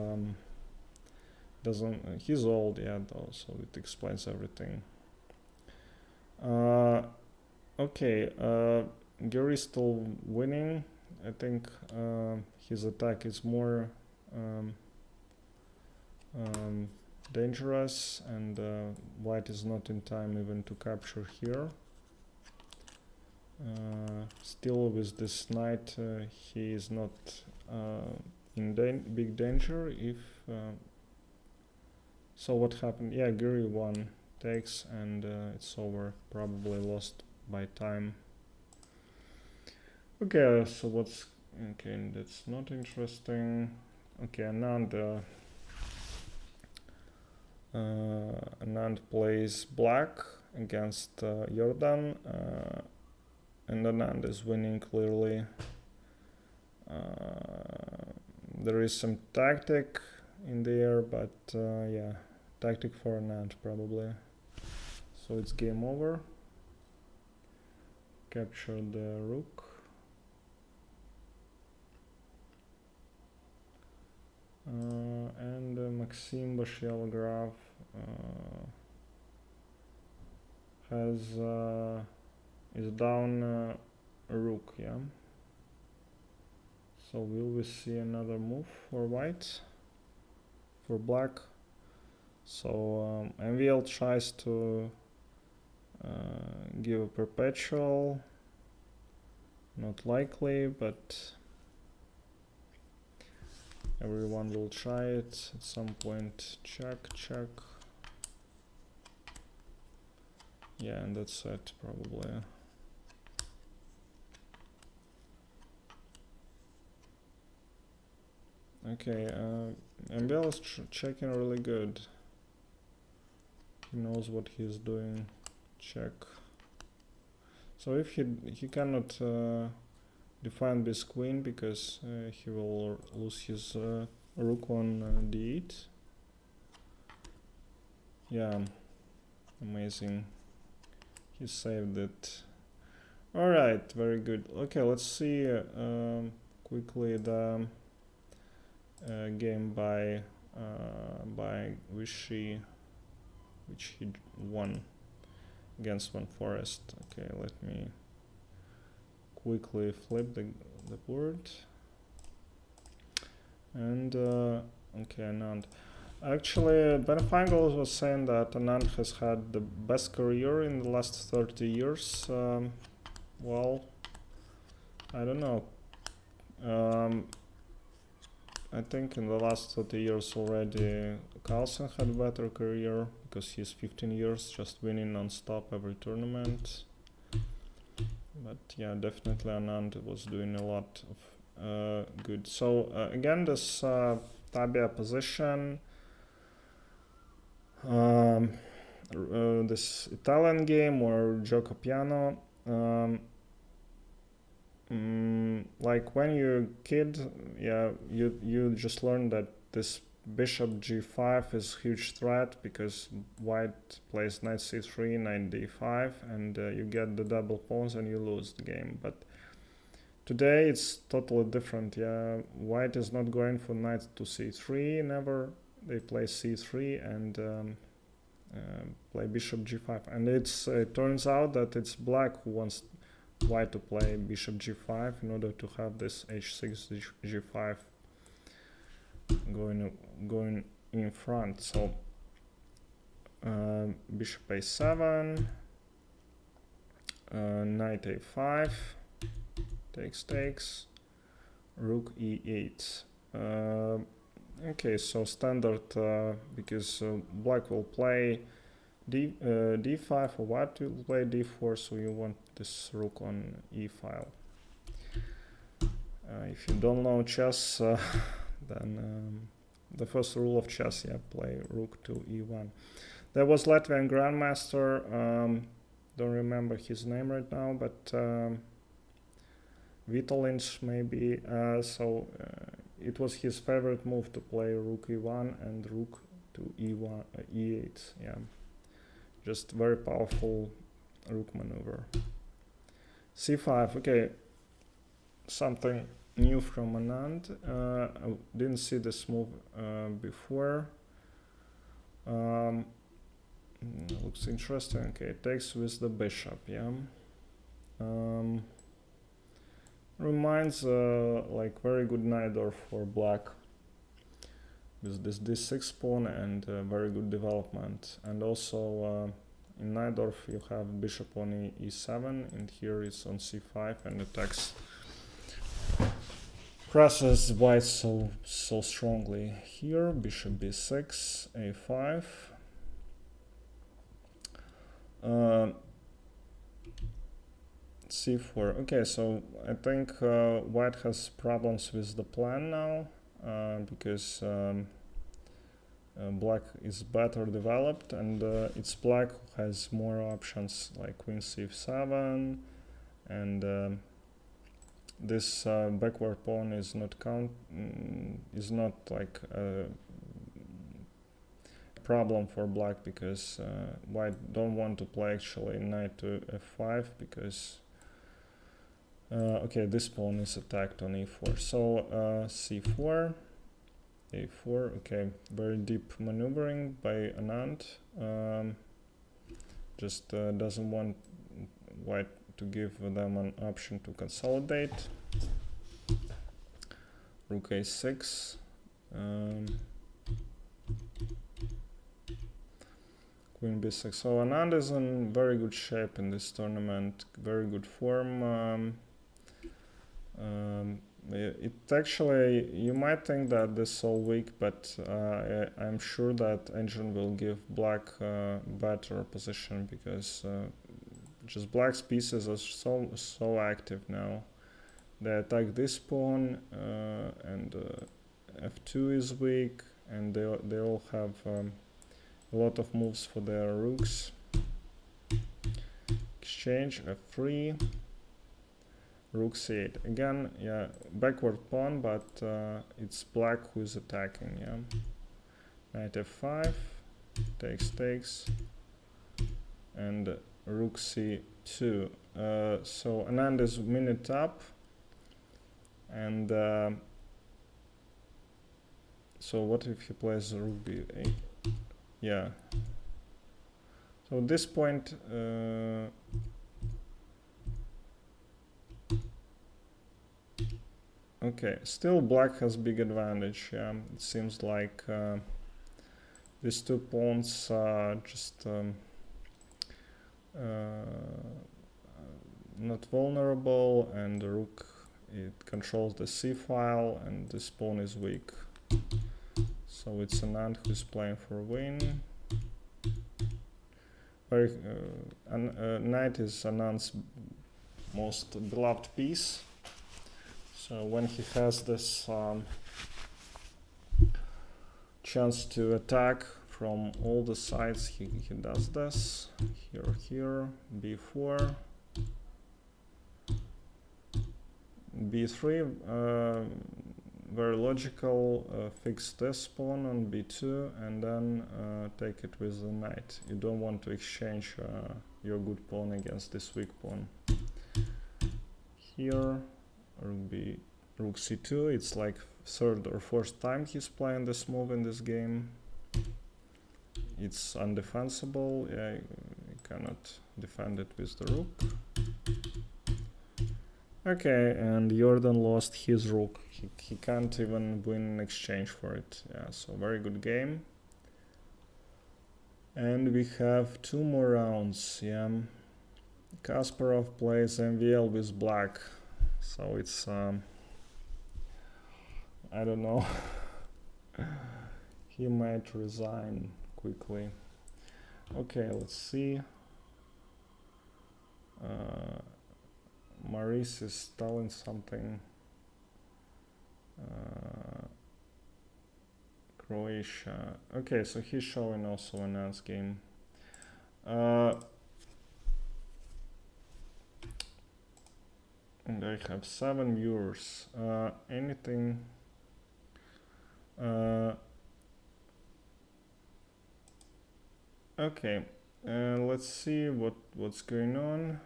doesn't. He's old, yeah, though, so it explains everything. Okay, Gary still winning. I think his attack is more dangerous, and white is not in time even to capture here. Still with this knight, he is not in big danger. If so, what happened? Yeah, Giri won, takes, and it's over. Probably lost by time. Okay, so what's okay? That's not interesting. Okay, Anand. Anand plays black against Jordan, and Anand is winning clearly. There is some tactic in there, but yeah, tactic for Anand probably. So it's game over. Capture the rook. And Maxim Bashyalgraf is down a rook, yeah. So will we see another move for white, for black? So MVL tries to give a perpetual, not likely, but everyone will try it at some point. Check. Yeah, and that's it probably. Okay, MBL is checking really good. He knows what he's doing. Check. So if he cannot define this queen, because he will lose his rook on d8. Yeah, amazing. He saved it. Alright, very good. Okay, let's see quickly the game by Vichy, which he won against Van Forest. Okay, let me quickly flip the board. And okay, Anand. Actually, Ben Feingold was saying that Anand has had the best career in the last 30 years. Well, I don't know. I think in the last 30 years already Carlsen had a better career, because he's 15 years just winning non-stop every tournament. But yeah, definitely Anand was doing a lot of good. So again, this Tabia position, this Italian game or gioco piano, like when you're a kid, yeah, you just learn that this bishop g5 is a huge threat, because white plays knight c3, knight d5, and you get the double pawns and you lose the game. But today it's totally different. Yeah, white is not going for knight to c3, never. They play c3 and play bishop g5, and it turns out that it's black who wants white to play bishop g5 in order to have this h6 g5 going in front. So bishop a7, knight a5, takes, rook e8. Okay, so standard, because black will play d5 or white will play d4, so you want this rook on e file. If you don't know chess, then the first rule of chess, yeah, play rook to e1. There was Latvian grandmaster, don't remember his name right now, but Vitalins maybe, it was his favorite move to play rook e1 and rook to e1, e8, yeah. Just very powerful rook maneuver. c5, okay, something new from Anand. I didn't see this move before. Looks interesting. Okay, takes with the bishop, yeah. Reminds like very good Najdorf for black with this d6 pawn and very good development. And also in Najdorf you have bishop on e7, and here it's on c5, and attacks presses white so strongly. Here bishop b6, a5. c4. Okay, so I think white has problems with the plan now, because black is better developed, and it's black who has more options like queen c7, and this backward pawn is not like a problem for black, because white don't want to play actually knight to f5, because okay, this pawn is attacked on e4. So c4, a4. Okay, very deep maneuvering by Anand. Just doesn't want white to give them an option to consolidate. Rook a6. Queen b6. So Anand is in very good shape in this tournament. Very good form. It actually, you might think that this is so weak, but I'm sure that engine will give black better position, because just black's pieces are so active now. They attack this pawn, and f2 is weak, and they all have a lot of moves for their rooks. Exchange f3. Rook c8. Again, yeah, backward pawn, but it's black who is attacking, yeah. Knight f5, takes, and rook c2. So Anand is minute up, and so what if he plays rook b8? Yeah. So at this point, okay, still black has big advantage. Yeah, it seems like these two pawns are just not vulnerable, and the rook, it controls the c file, and this pawn is weak. So it's Anand who's playing for win. Very knight is Anand's most beloved piece. So when he has this chance to attack from all the sides, he does this. Here, b4, b3, very logical, fix this pawn on b2, and then take it with the knight. You don't want to exchange your good pawn against this weak pawn. Here, rook c2, it's like third or fourth time he's playing this move in this game. It's undefensible, yeah, you cannot defend it with the rook. Okay, and Jordan lost his rook. He can't even win in exchange for it. Yeah, so very good game. And we have 2 more rounds, yeah. Kasparov plays MVL with black. So it's I don't know. He might resign quickly. Okay, let's see. Maurice is telling something. Croatia. Okay, so he's showing also Anand's game. And I have 7 viewers. Anything? Okay, let's see what's going on.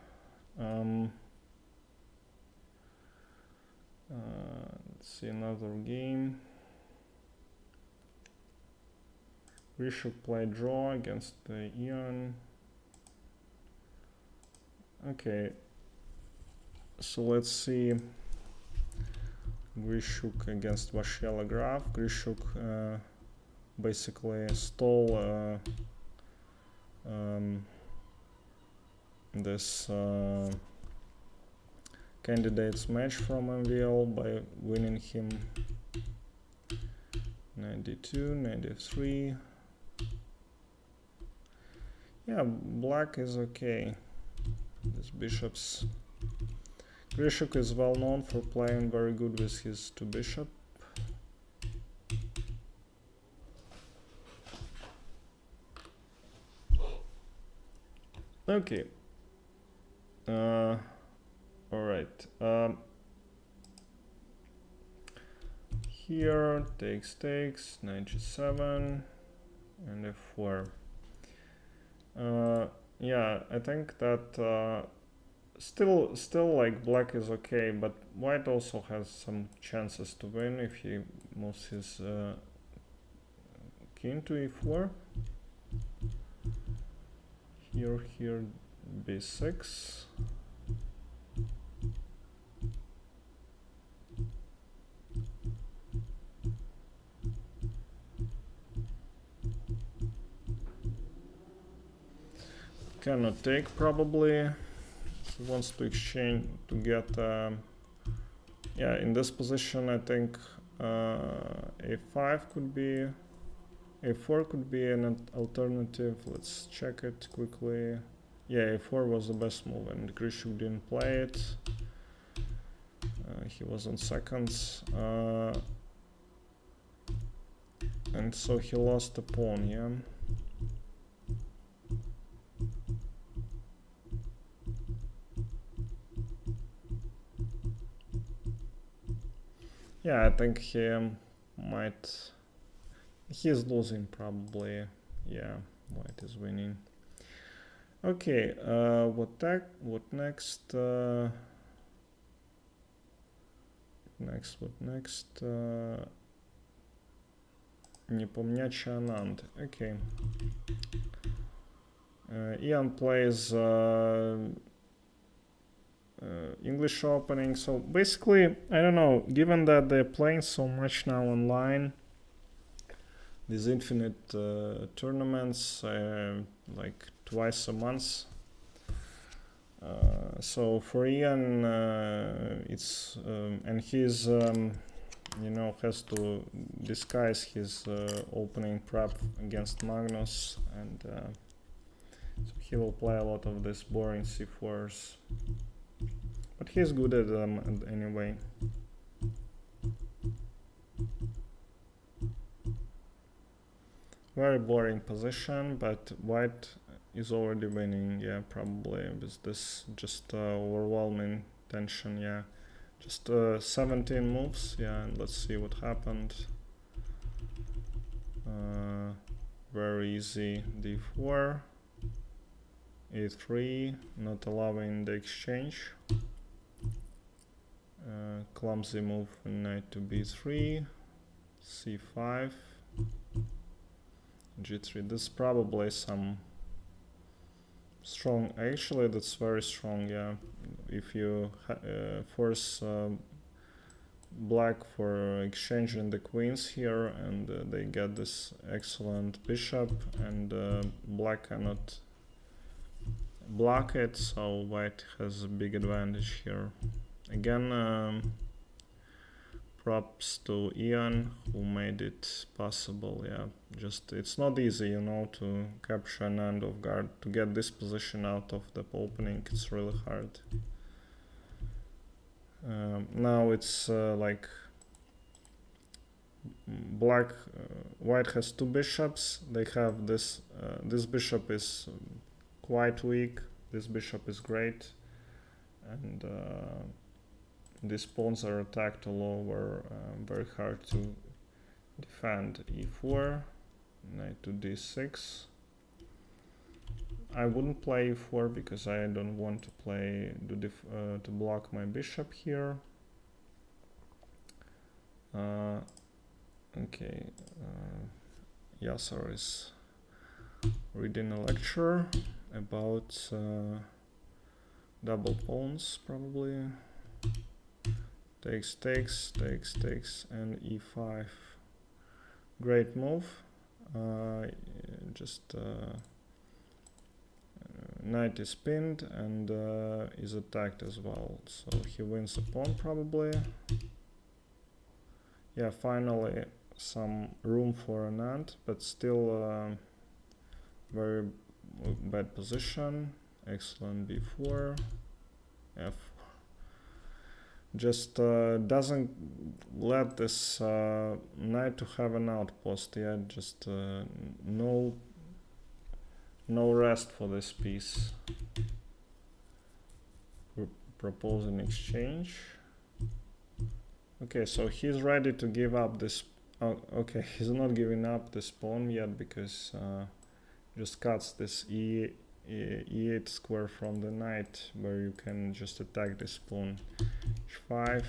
Let's see another game. Grischuk play draw against Ian. Okay, so let's see. Grischuk against Mamedyarov. Grischuk basically stole this candidate's match from MVL by winning him 92, 93. Yeah, black is okay. These bishops. Grischuk is well known for playing very good with his 2 bishop. Okay. Alright. Here takes 97 and f4. Yeah, I think that still like black is okay, but white also has some chances to win if he moves his king to e4. Here b6. Cannot take probably. He wants to exchange to get yeah, in this position I think a5 could be, a4 could be an alternative. Let's check it quickly. Yeah, a4 was the best move and Grischuk didn't play it. He was on seconds and so he lost the pawn. Yeah. Yeah, I think he might. He's losing probably. Yeah, white is winning. Okay, what next? What next? Nepomniachtchi Anand. Okay. Ian plays English opening. So basically, I don't know, given that they're playing so much now online, these infinite tournaments, like twice a month. So for Ian, it's and he's you know, has to disguise his opening prep against Magnus, and so he will play a lot of these boring c4s. But he's good at them anyway. Very boring position, but white is already winning. Yeah, probably with this just overwhelming tension. Yeah, just 17 moves. Yeah, and let's see what happened. Very easy. d4, a3, not allowing the exchange. Clumsy move, knight to b3, c5, g3. This is probably some strong, actually that's very strong. Yeah, if you force black for exchanging the queens here, and they get this excellent bishop, and black cannot block it, so white has a big advantage here. Again, props to Ian, who made it possible. Yeah, just it's not easy, you know, to capture Anand off guard. To get this position out of the opening, it's really hard. Now it's like white has two bishops. They have this. This bishop is quite weak. This bishop is great, and these pawns are attacked all over. Very hard to defend. E4, knight to d6. I wouldn't play e4 because I don't want to play to block my bishop here. Okay, Yasser is reading a lecture about double pawns, probably. Takes, and e5. Great move. Knight is pinned and is attacked as well, so he wins a pawn probably. Yeah, finally some room for Anand, but still very bad position. Excellent b4, f4. Just doesn't let this knight to have an outpost yet. Just no rest for this piece. Propose an exchange. Okay, so he's ready to give up this. Okay, he's not giving up this pawn yet because just cuts this e8 square from the knight, where you can just attack this pawn. h5.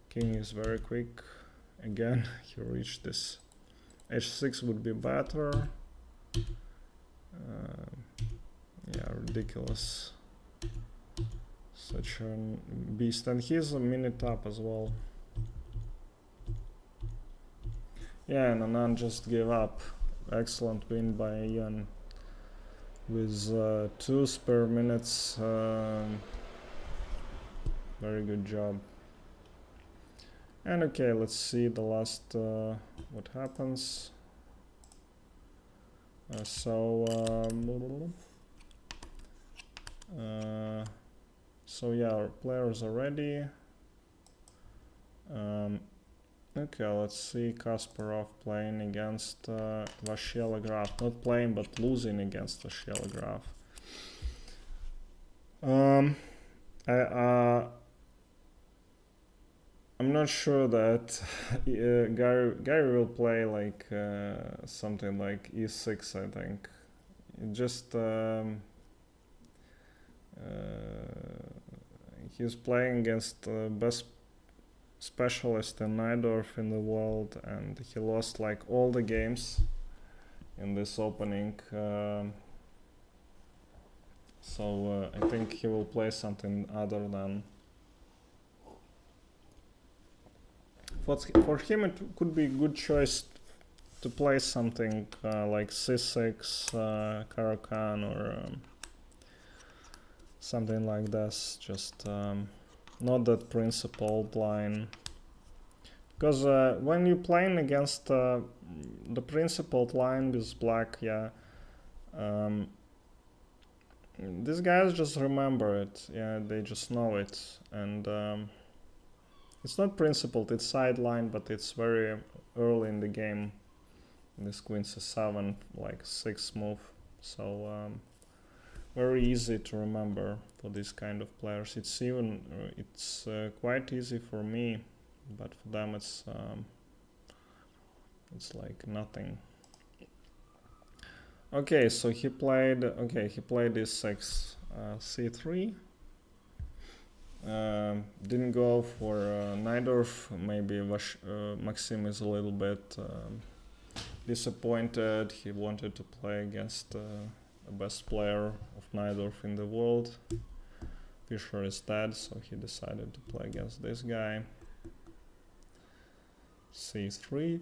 King is very quick. Again, he reached this. h6 would be better. Yeah, ridiculous. Such a beast, and he's a minute up as well. Yeah, and Anand just gave up. Excellent win by Ian with 2 spare minutes. Very good job. And okay, let's see the last what happens. So yeah, our players are ready. Okay, let's see Kasparov playing against Mamedyarov. Not playing, but losing against Mamedyarov. I'm not sure that Garry will play like something like e6. I think it just he's playing against the best specialist in Najdorf in the world, and he lost like all the games in this opening. So I think he will play something other than. For him, it could be a good choice to play something like c6, Caro-Kann, or something like this. Just not that principled line. Because when you're playing against the principled line with black, yeah, these guys just remember it. Yeah, they just know it, and. It's not principled, it's sideline, but it's very early in the game. This queen c7, like 6th move. So very easy to remember for these kind of players. It's even quite easy for me, but for them it's like nothing. Okay, so he played e6, c3. Didn't go for Najdorf. Maybe Maxim is a little bit disappointed. He wanted to play against the best player of Najdorf in the world. Fischer is dead, so he decided to play against this guy. c3.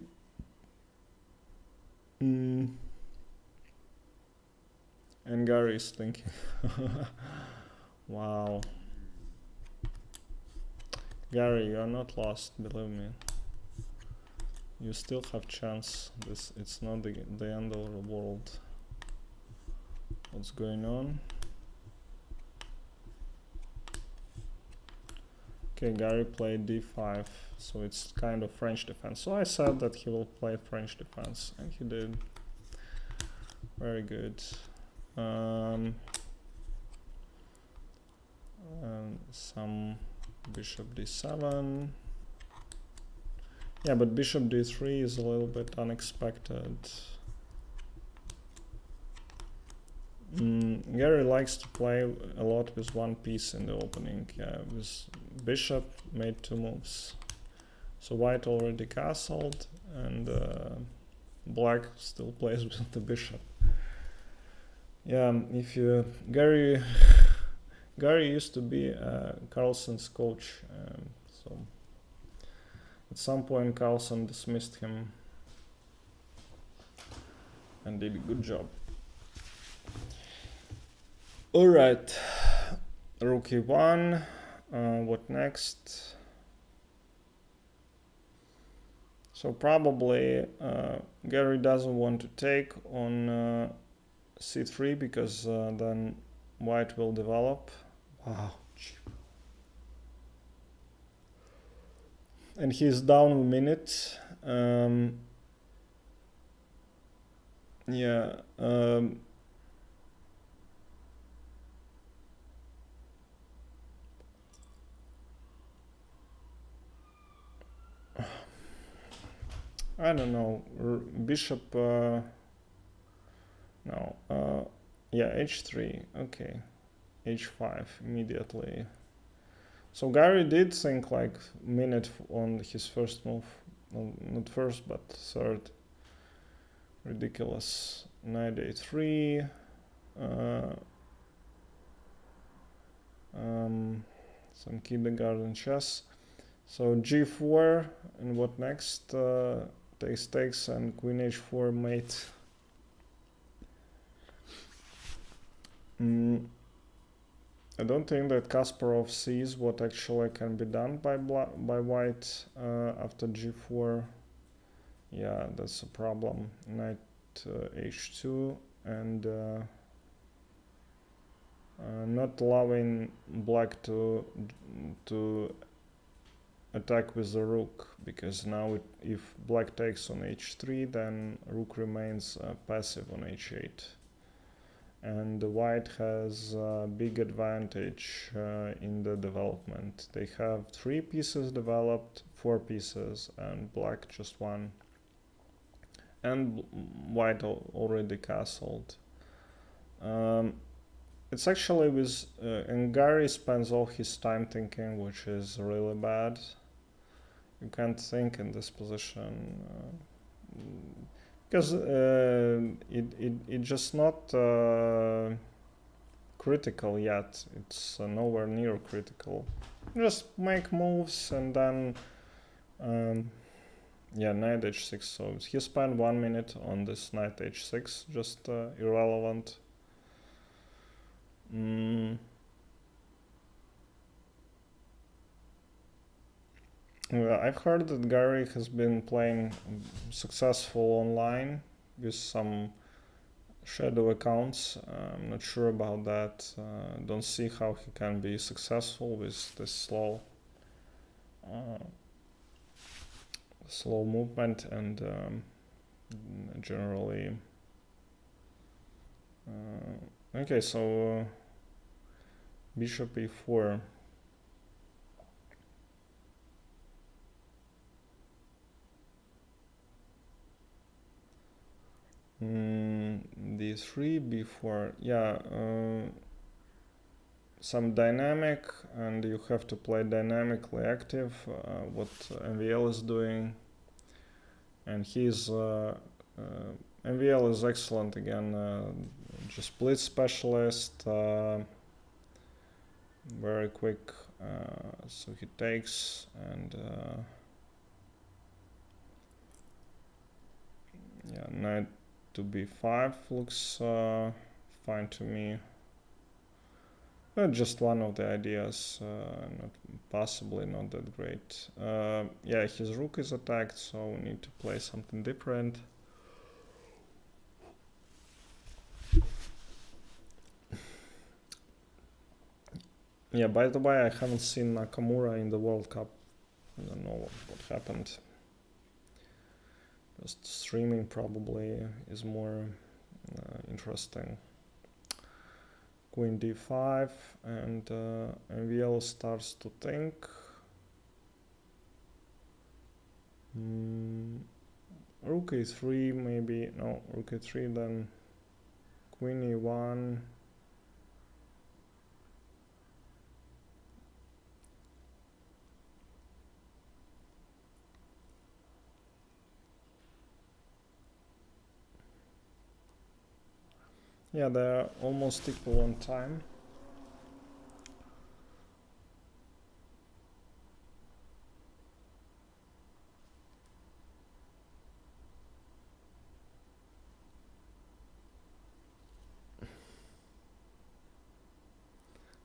And Garry is thinking, wow. Garry, you are not lost, believe me. You still have chance. It's not the end of the world. What's going on? Okay, Garry played d5, so it's kind of French defense. So I said that he will play French defense, and he did. Very good. Some bishop d7. Yeah, but bishop d3 is a little bit unexpected. Garry likes to play a lot with one piece in the opening. Yeah, with bishop made 2 moves. So white already castled, and black still plays with the bishop. Yeah, if you Garry used to be Carlsen's coach, so at some point Carlsen dismissed him and did a good job. All right, rook e1. What next? So probably Garry doesn't want to take on c3 because then white will develop. Wow. And he's down a minute. Yeah. I don't know. Bishop. No. Yeah, h3. Okay. h5 immediately. So Garry did think like minute on his first move. Well, not first, but third. Ridiculous. Knight a3. Some kindergarten chess. So g4, and what next? Takes and queen h4 mate. I don't think that Kasparov sees what actually can be done by white after g4. Yeah, that's a problem. Knight h2 and not allowing black to attack with the rook, because now if black takes on h3, then rook remains passive on h8. And white has a big advantage in the development. They have 3 pieces developed, 4 pieces, and black just 1. And white already castled. It's actually with... and Garry spends all his time thinking, which is really bad. You can't think in this position. Because it just not critical yet. It's nowhere near critical. Just make moves and then yeah, knight h6. So he spent 1 minute on this knight h6, just irrelevant. I've heard that Garry has been playing successful online with some shadow accounts. I'm not sure about that. Don't see how he can be successful with this slow movement, and generally okay, so bishop e4. d3, b4, yeah, some dynamic, and you have to play dynamically active, what MVL is doing, and he's MVL is excellent again, just Blitz specialist, very quick, so he takes, and yeah, knight to b5 looks fine to me. Just one of the ideas, not possibly not that great. Yeah, his rook is attacked, so we need to play something different. Yeah, by the way, I haven't seen Nakamura in the World Cup. I don't know what happened. Just streaming probably is more interesting. Queen d5, and MVL starts to think. Rook e3 maybe, no, rook e3, then queen e1. Yeah, they're almost equal on time.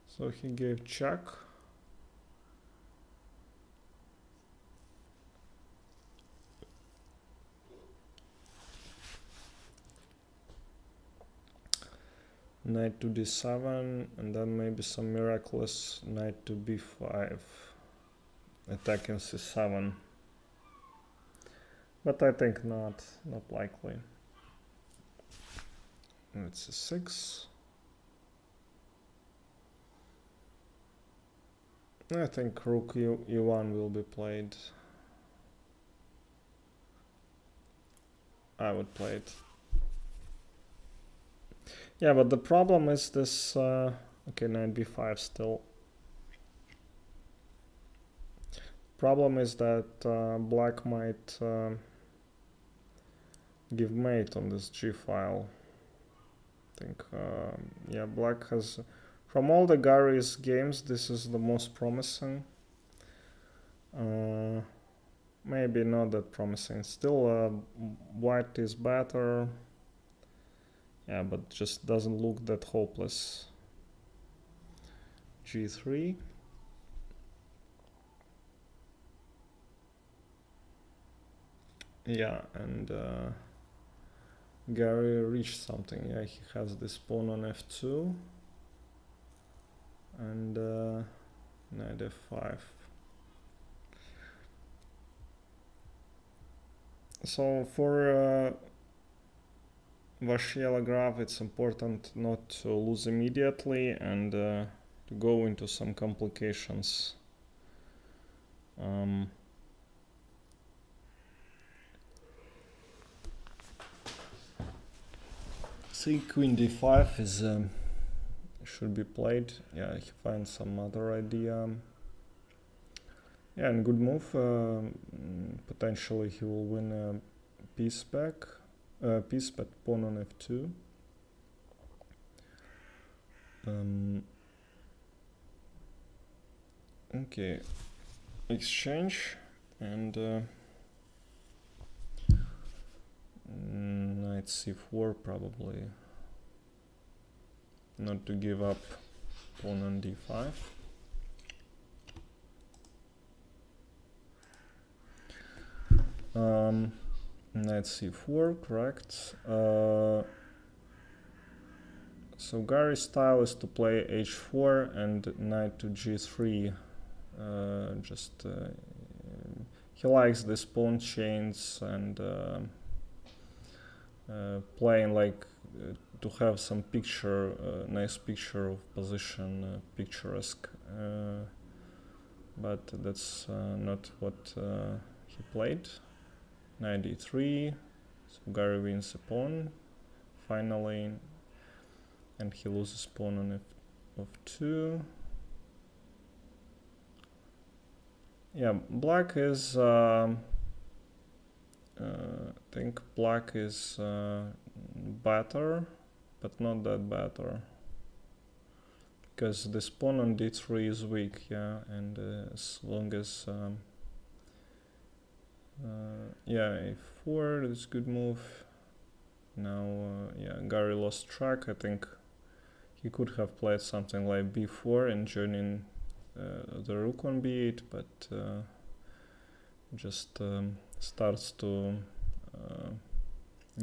So he gave check. Knight to d7, and then maybe some miraculous knight to b5, attacking c7. But I think not likely. It's c6. I think rook e1 will be played. I would play it. Yeah, but the problem is this, okay, knight b5 still. Problem is that black might give mate on this g file. I think, yeah, black has, from all the Garry's games, this is the most promising. Maybe not that promising. Still, white is better. Yeah, but just doesn't look that hopeless. g3. Yeah, and Garry reached something. Yeah, he has this pawn on f2 and knight f5. So for Graph, it's important not to lose immediately and to go into some complications. See, queen d5 is should be played. Yeah, he finds some other idea. Yeah, and good move. Potentially he will win a piece back. Piece, but pawn on f2. Okay, exchange, and knight c4 probably. Not to give up pawn on d5. Knight c4, correct. So Garry's style is to play h4 and knight to g3. He likes these pawn chains and playing like to have some picture, nice picture of position, picturesque. But that's not what he played. Knight d3, so Garry wins a pawn, finally, and he loses pawn on f2. Yeah, black is, I think black is better, but not that better. Because this pawn on d3 is weak, yeah, and as long as yeah, a4 is good move. Now, yeah, Garry lost track. I think He could have played something like b4 and joining the rook on b8, but just starts to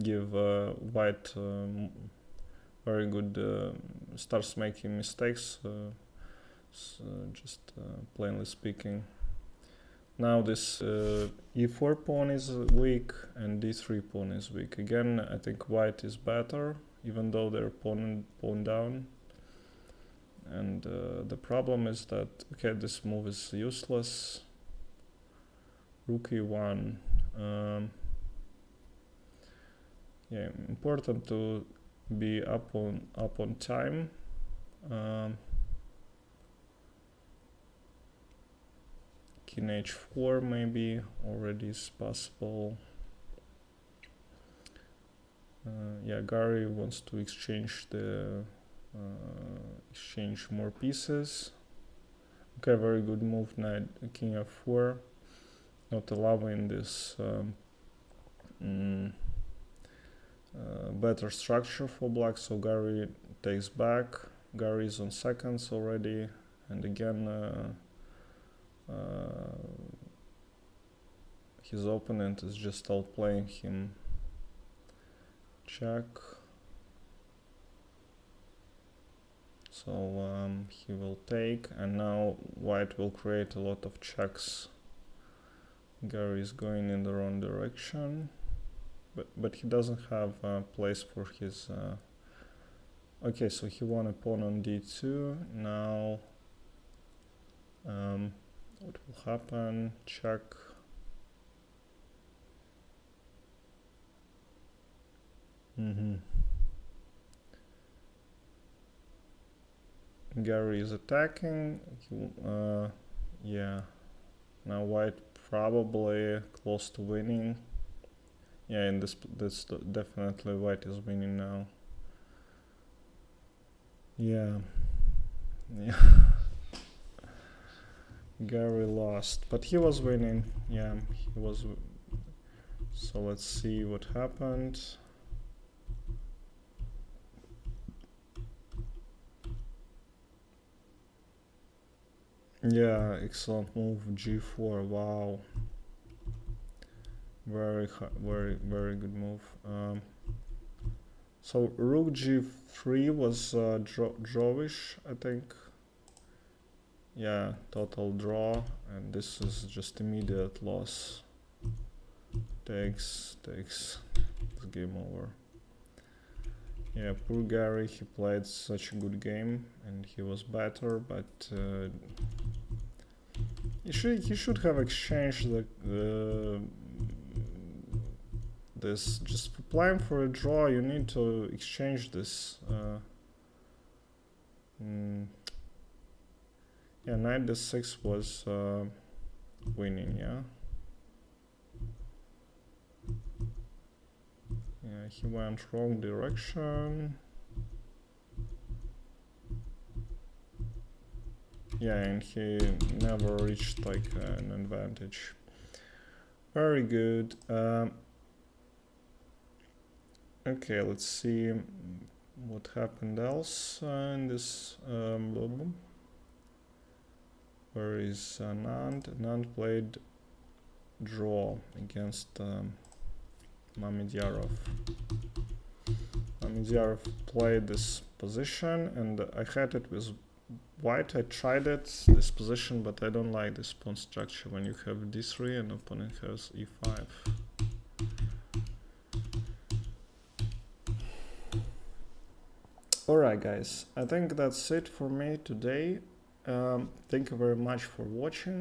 give white very good, starts making mistakes, just plainly speaking. Now this e4 pawn is weak and d3 pawn is weak. Again, I think white is better, even though they're pawn down. And the problem is that, okay, this move is useless. Rook e1. Yeah, important to be up on time. King h4 maybe already is possible. Yeah, Garry wants to exchange more pieces. Okay, very good move. Knight king f4, not allowing this better structure for black. So Garry takes back. Garry is on seconds already, and again his opponent is just outplaying him. Check. So he will take, and now white will create a lot of checks. Garry is going in the wrong direction, but he doesn't have a place for his. Okay, so he won a pawn on d2. Now, what will happen? Check. Garry is attacking. Yeah. Now white probably close to winning. Yeah, in this definitely white is winning now. Yeah. Garry lost, but he was winning. Yeah, he was. So let's see what happened. Yeah, excellent move, g4. Wow, very good move. So rook g3 was drawish, I think. Yeah, total draw, and this is just immediate loss. Takes. It's game over. Yeah, poor Garry. He played such a good game, and he was better, but he should have exchanged this. Just playing for a draw, you need to exchange this. Yeah, knight d6 was winning. Yeah. Yeah, he went wrong direction. Yeah, and he never reached like an advantage. Very good. Okay, let's see what happened else in this. Where is Anand? Anand played draw against Mamedyarov. Mamedyarov played this position, and I had it with white. I tried this position, but I don't like this pawn structure when you have d3 and opponent has e5. Alright guys, I think that's it for me today. Thank you very much for watching.